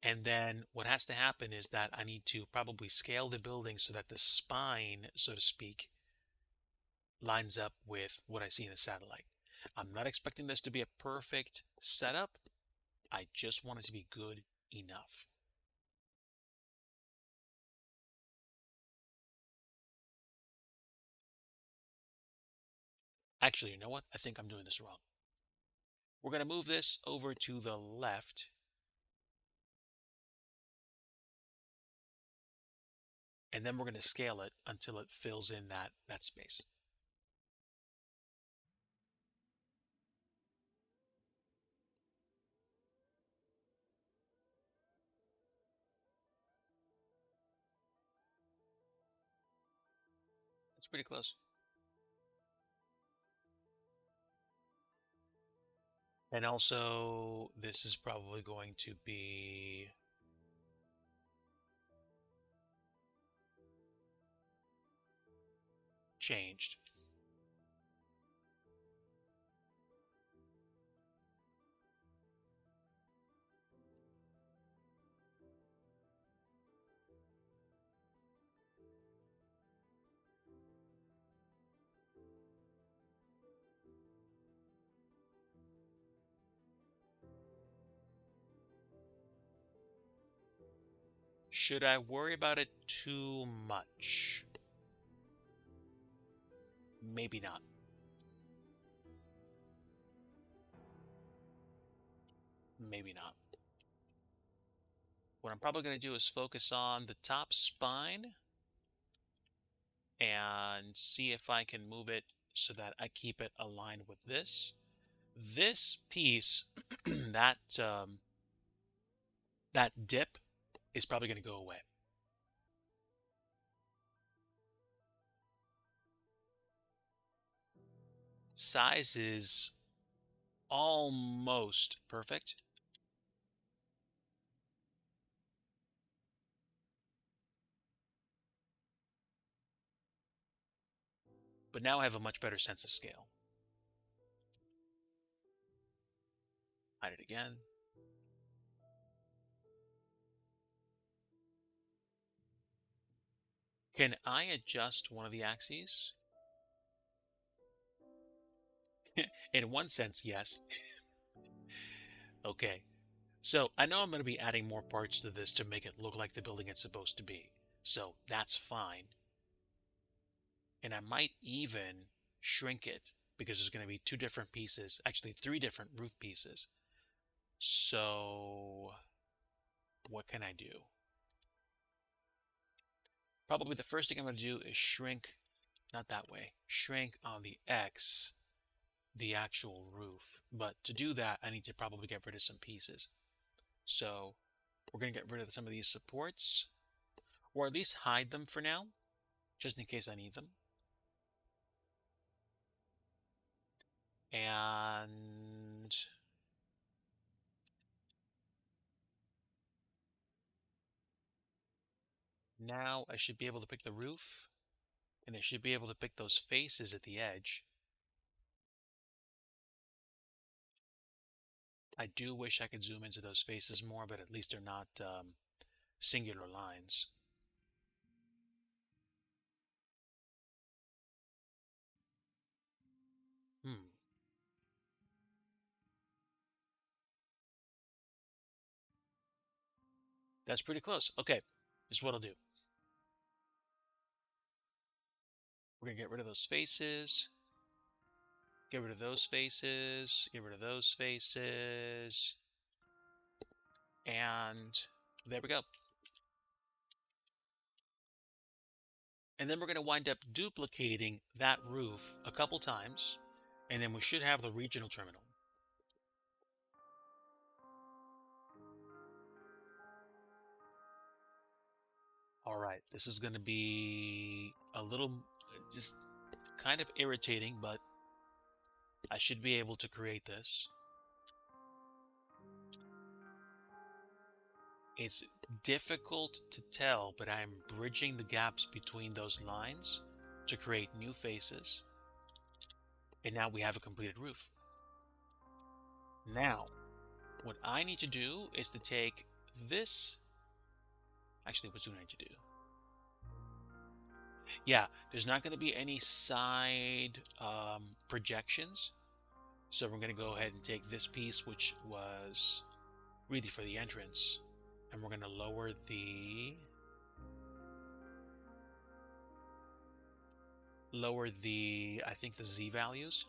And then what has to happen is that I need to probably scale the building so that the spine, so to speak, lines up with what I see in a satellite. I'm not expecting this to be a perfect setup. I just want it to be good enough. Actually, you know what? I think I'm doing this wrong. We're going to move this over to the left. And then we're going to scale it until it fills in that space. It's pretty close. And also, this is probably going to be changed. Should I worry about it too much? Maybe not. Maybe not. What I'm probably going to do is focus on the top spine and see if I can move it so that I keep it aligned with this. This piece, that that dip is probably going to go away. Size is almost perfect. But now I have a much better sense of scale. Hide it again. Can I adjust one of the axes? In one sense, yes. Okay. So I know I'm going to be adding more parts to this to make it look like the building it's supposed to be. So that's fine. And I might even shrink it because there's going to be two different pieces, actually three different roof pieces. So what can I do? Probably the first thing I'm going to do is shrink, not that way, shrink on the X, the actual roof. But to do that, I need to probably get rid of some pieces. So we're going to get rid of some of these supports, or at least hide them for now, just in case I need them. And now I should be able to pick the roof, and I should be able to pick those faces at the edge. I do wish I could zoom into those faces more, but at least they're not singular lines. That's pretty close. Okay, this is what I'll do. We're going to get rid of those faces. Get rid of those faces. Get rid of those faces. And there we go. And then we're going to wind up duplicating that roof a couple times. And then we should have the regional terminal. All right, this is going to be a little just kind of irritating, but I should be able to create this. It's difficult to tell, but I'm bridging the gaps between those lines to create new faces. And now we have a completed roof. Now, what I need to do is to take this. Actually, what do I need to do? Yeah, there's not going to be any side projections. So we're going to go ahead and take this piece, which was really for the entrance. And we're going to lower I think the Z values.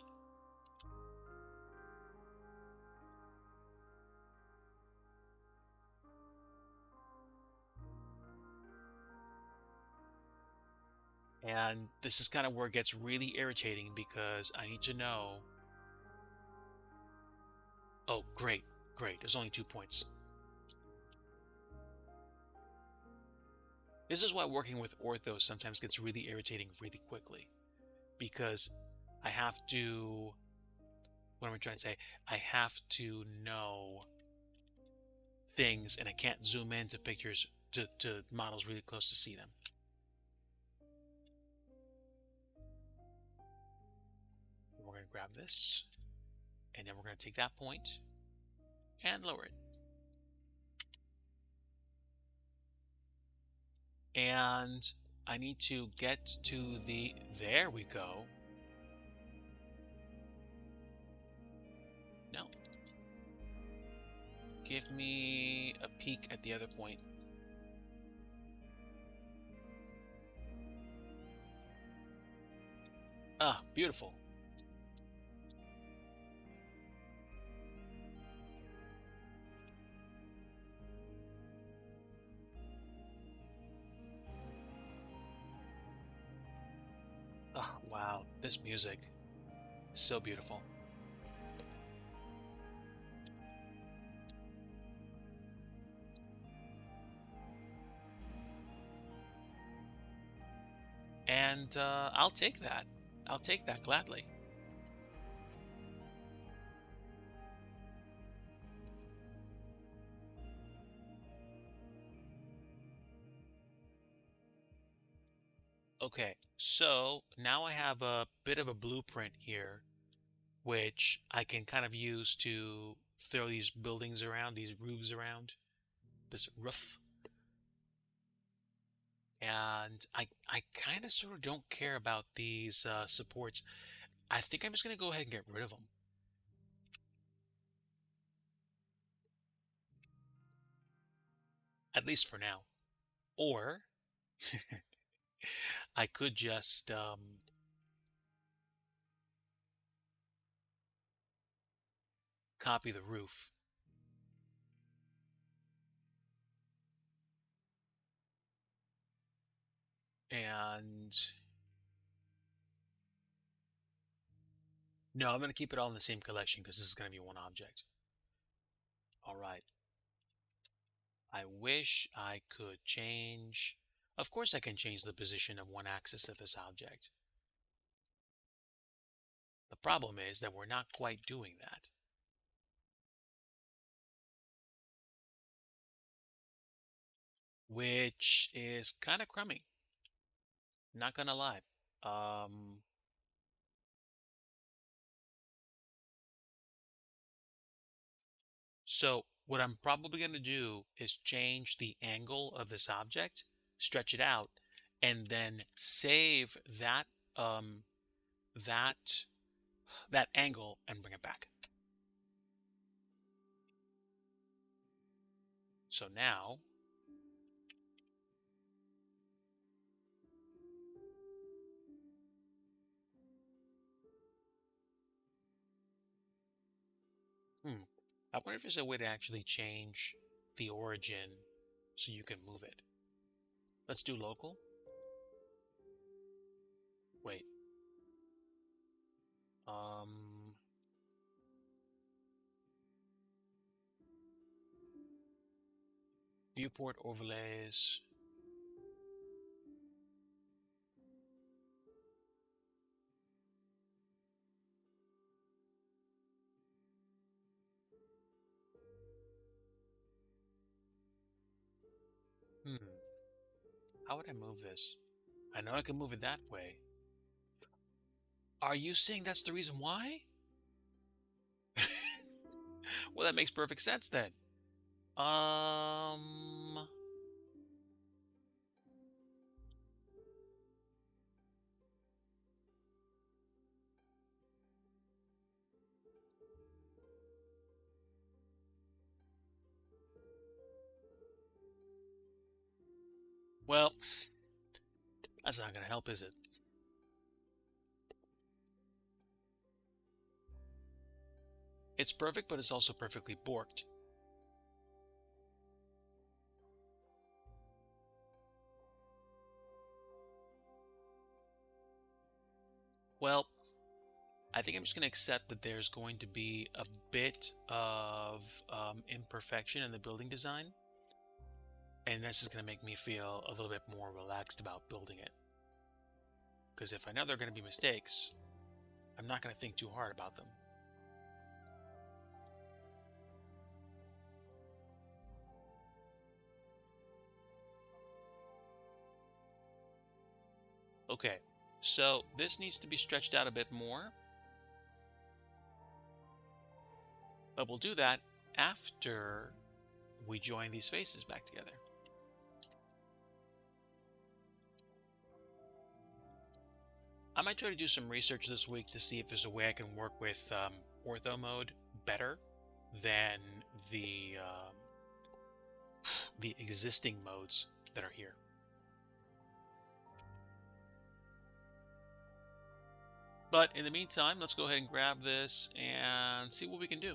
And this is kind of where it gets really irritating because I need to know. Oh, great, great. There's only 2 points. This is why working with ortho sometimes gets really irritating really quickly. Because I have to, what am I trying to say? I have to know things and I can't zoom into pictures to models really close to see them. We're going to grab this and then we're going to take that point and lower it. And I need to get to there we go. No. Give me a peek at the other point. Ah, beautiful. Oh, wow, this music, so beautiful. And I'll take that. I'll take that gladly. Okay, so now I have a bit of a blueprint here, which I can kind of use to throw these buildings around, these roofs around, this roof. And I kind of sort of don't care about these supports. I think I'm just going to go ahead and get rid of them, at least for now. Or I could just copy the roof. And no, I'm going to keep it all in the same collection because this is going to be one object. All right. I wish I could change. Of course I can change the position of one axis of this object. The problem is that we're not quite doing that. Which is kind of crummy. Not gonna lie. Um, so what I'm probably gonna do is change the angle of this object, stretch it out, and then save um that that angle and bring it back. So now, I wonder if there's a way to actually change the origin so you can move it. Let's do local. Wait. Um, Viewport overlays. Hmm. How would I move this? I know I can move it that way. Are you saying that's the reason why? Well, that makes perfect sense then. Um, well, that's not gonna help, is it? It's perfect, but it's also perfectly borked. Well, I think I'm just gonna accept that there's going to be a bit of imperfection in the building design, and this is gonna make me feel a little bit more relaxed about building it. Because if I know there are gonna be mistakes, I'm not gonna think too hard about them. Okay, so this needs to be stretched out a bit more, but we'll do that after we join these faces back together. I might try to do some research this week to see if there's a way I can work with ortho mode better than the the existing modes that are here. But in the meantime, let's go ahead and grab this and see what we can do.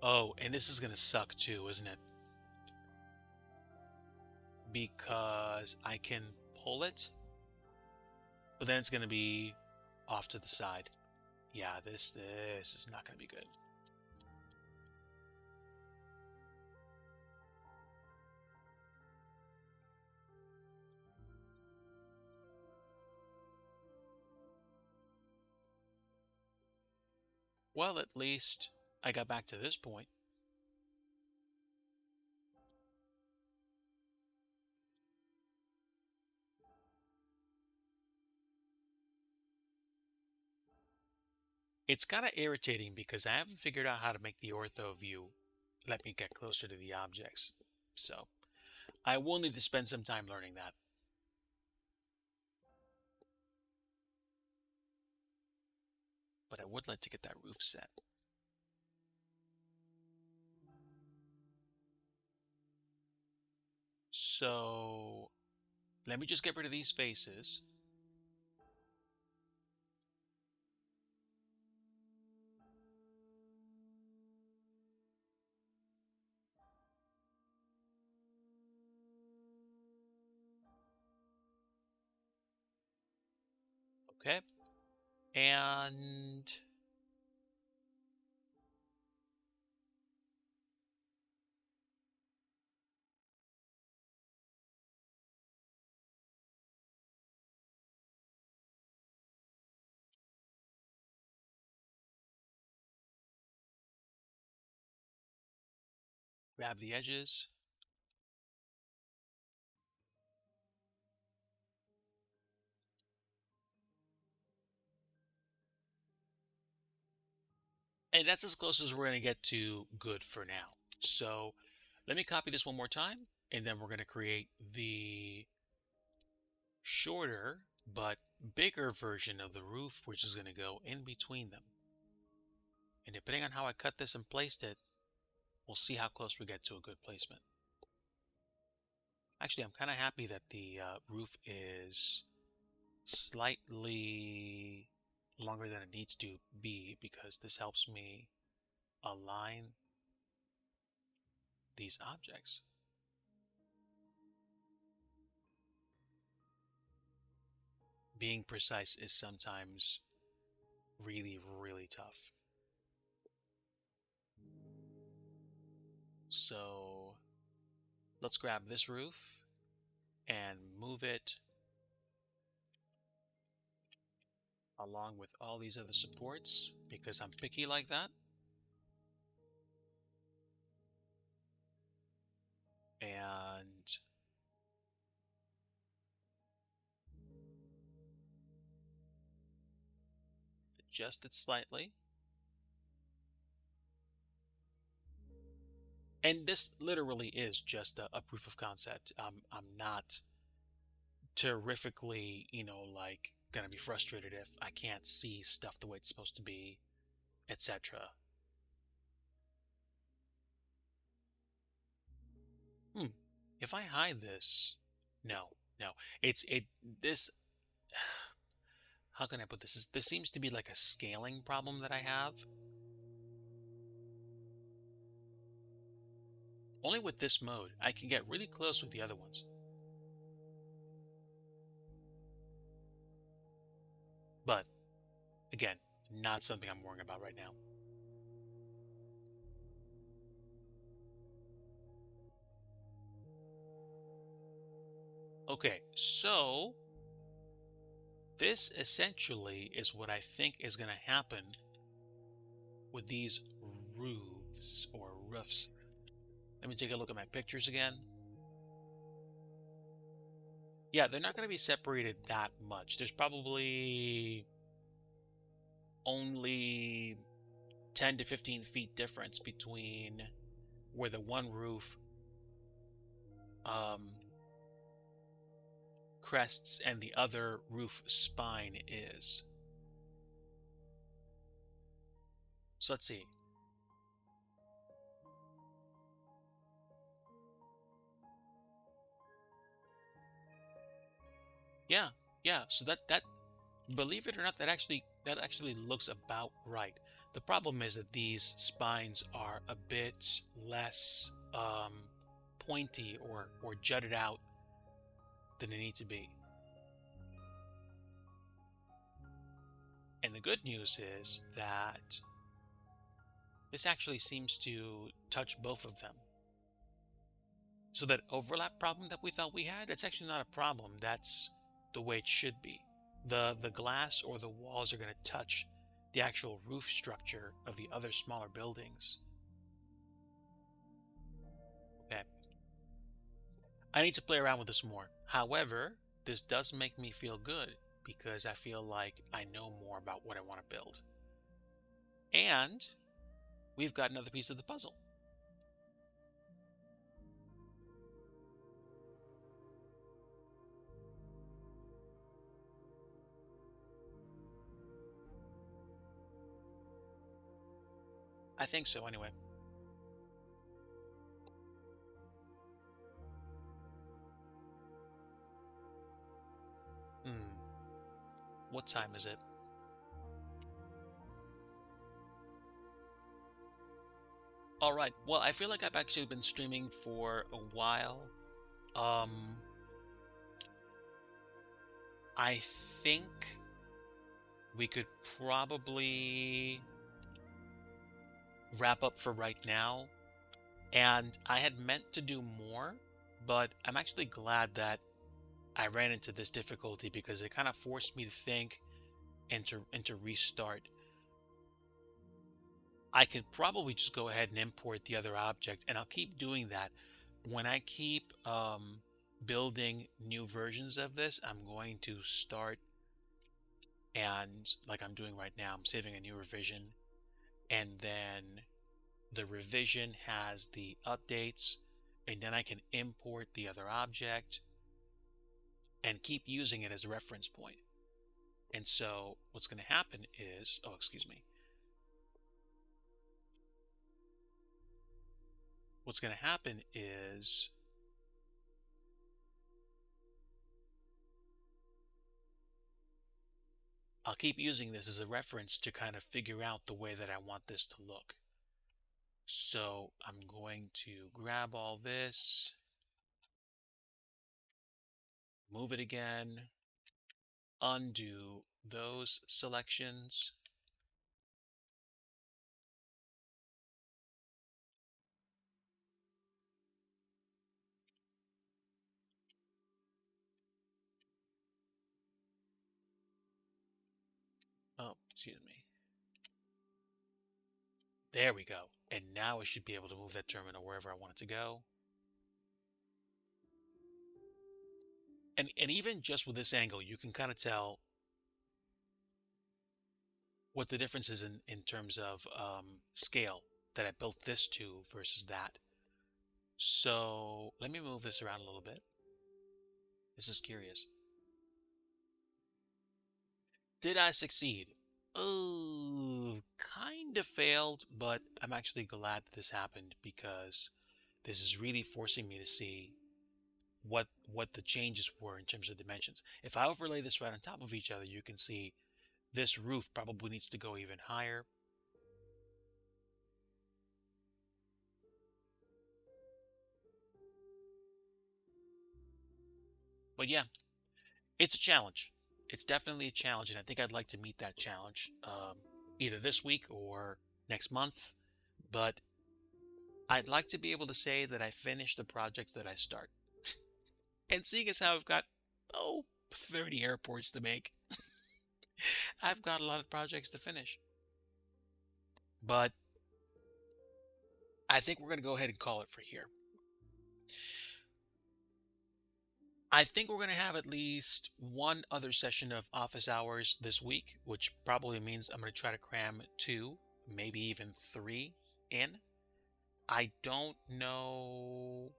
Oh, and this is going to suck too, isn't it? Because I can pull it, but then it's going to be off to the side. Yeah, this is not going to be good. Well, at least I got back to this point. It's kind of irritating because I haven't figured out how to make the ortho view let me get closer to the objects. So I will need to spend some time learning that. But I would like to get that roof set. So let me just get rid of these faces. Okay. And grab the edges. And that's as close as we're going to get to good for now. So let me copy this one more time, and then we're going to create the shorter but bigger version of the roof, which is going to go in between them. And depending on how I cut this and placed it, we'll see how close we get to a good placement. Actually, I'm kind of happy that the roof is slightly longer than it needs to be, because this helps me align these objects. Being precise is sometimes really, really tough. So let's grab this roof and move it along with all these other supports because I'm picky like that. And adjust it slightly. And this literally is just a proof of concept. I'm not terrifically, like gonna be frustrated if I can't see stuff the way it's supposed to be, etc. If I hide this, no, no, this. How can I put this? This seems to be like a scaling problem that I have. Only with this mode, I can get really close with the other ones. But, again, not something I'm worrying about right now. Okay, so this essentially is what I think is going to happen with these roofs or roofs. Let me take a look at my pictures again. Yeah, they're not going to be separated that much. There's probably only 10 to 15 feet difference between where the one roof crests and the other roof spine is. So let's see. Yeah, yeah. So that believe it or not, that actually looks about right. The problem is that these spines are a bit less pointy or jutted out than they need to be. And the good news is that this actually seems to touch both of them. So that overlap problem that we thought we had, it's actually not a problem. That's the way it should be. The glass or the walls are going to touch the actual roof structure of the other smaller buildings. Okay. I need to play around with this more. However, this does make me feel good because I feel like I know more about what I want to build. And we've got another piece of the puzzle. I think so anyway. Hmm. What time is it? All right. Well, I feel like I've actually been streaming for a while. Um, I think we could probably wrap up for right now. And I had meant to do more, but I'm actually glad that I ran into this difficulty because it kind of forced me to think and to restart. I could probably just go ahead and import the other object, and I'll keep doing that. When I keep building new versions of this, I'm going to start, and like I'm doing right now, I'm saving a new revision, and then the revision has the updates, and then I can import the other object and keep using it as a reference point. And so what's going to happen is, oh, excuse me. What's going to happen is I'll keep using this as a reference to kind of figure out the way that I want this to look. So I'm going to grab all this, move it again, undo those selections. Oh, excuse me. There we go. And now I should be able to move that terminal wherever I want it to go. And even just with this angle, you can kind of tell what the difference is in terms of scale that I built this to versus that. So let me move this around a little bit. This is curious. Did I succeed? Oh, kind of failed, but I'm actually glad that this happened because this is really forcing me to see what the changes were in terms of dimensions. If I overlay this right on top of each other, you can see this roof probably needs to go even higher. But yeah, it's a challenge. It's definitely a challenge, and I think I'd like to meet that challenge either this week or next month. But I'd like to be able to say that I finish the projects that I start. And seeing as how I've got, 30 airports to make, I've got a lot of projects to finish. But I think we're going to go ahead and call it for here. I think we're going to have at least one other session of office hours this week, which probably means I'm going to try to cram two, maybe even three in. I don't know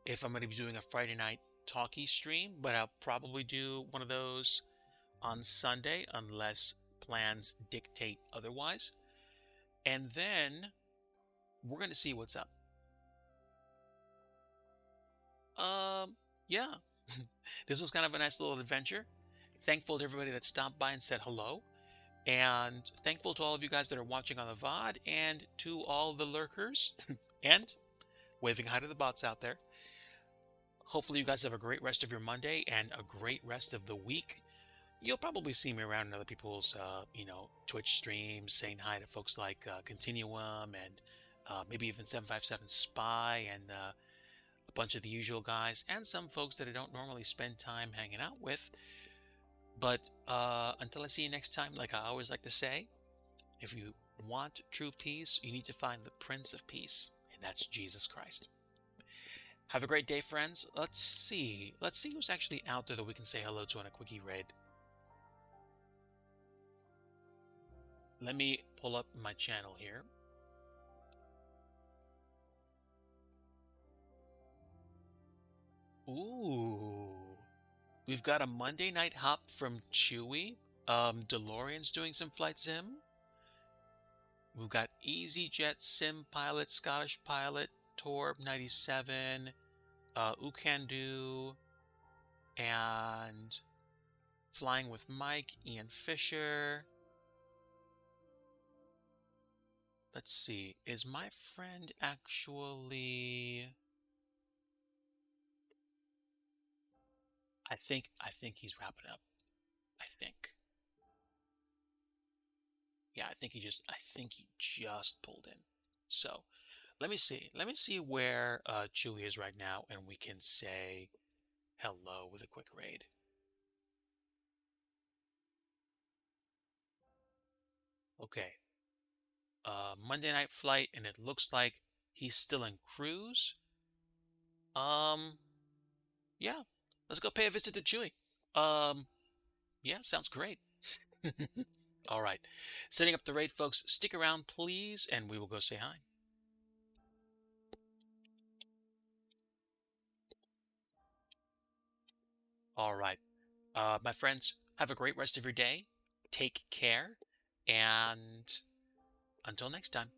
if I'm going to be doing a Friday night talkie stream, but I'll probably do one of those on Sunday unless plans dictate otherwise. And then we're going to see what's up. Yeah. This was kind of a nice little adventure. Thankful to everybody that stopped by and said hello. And thankful to all of you guys that are watching on the VOD and to all the lurkers and waving hi to the bots out there. Hopefully you guys have a great rest of your Monday and a great rest of the week. You'll probably see me around in other people's, Twitch streams, saying hi to folks like Continuum and maybe even 757 Spy and a bunch of the usual guys and some folks that I don't normally spend time hanging out with. But until I see you next time, like I always like to say, if you want true peace, you need to find the Prince of Peace, and that's Jesus Christ. Have a great day, friends. Let's see who's actually out there that we can say hello to on a quickie raid. Let me pull up my channel here. Ooh. We've got a Monday night hop from Chewy. DeLorean's doing some flight sim. We've got EasyJet Sim Pilot, Scottish Pilot, Torb 97, Ucandu, and Flying with Mike, Ian Fisher. Let's see, is my friend actually... I think he's wrapping up. I think. Yeah, I think he just pulled in. So let me see where Chewy is right now, and we can say hello with a quick raid. Okay. Monday night flight, and it looks like he's still in cruise. Yeah, let's go pay a visit to Chewy. Yeah, sounds great. All right. Setting up the raid, folks. Stick around, please, and we will go say hi. All right. My friends, have a great rest of your day. Take care. And until next time.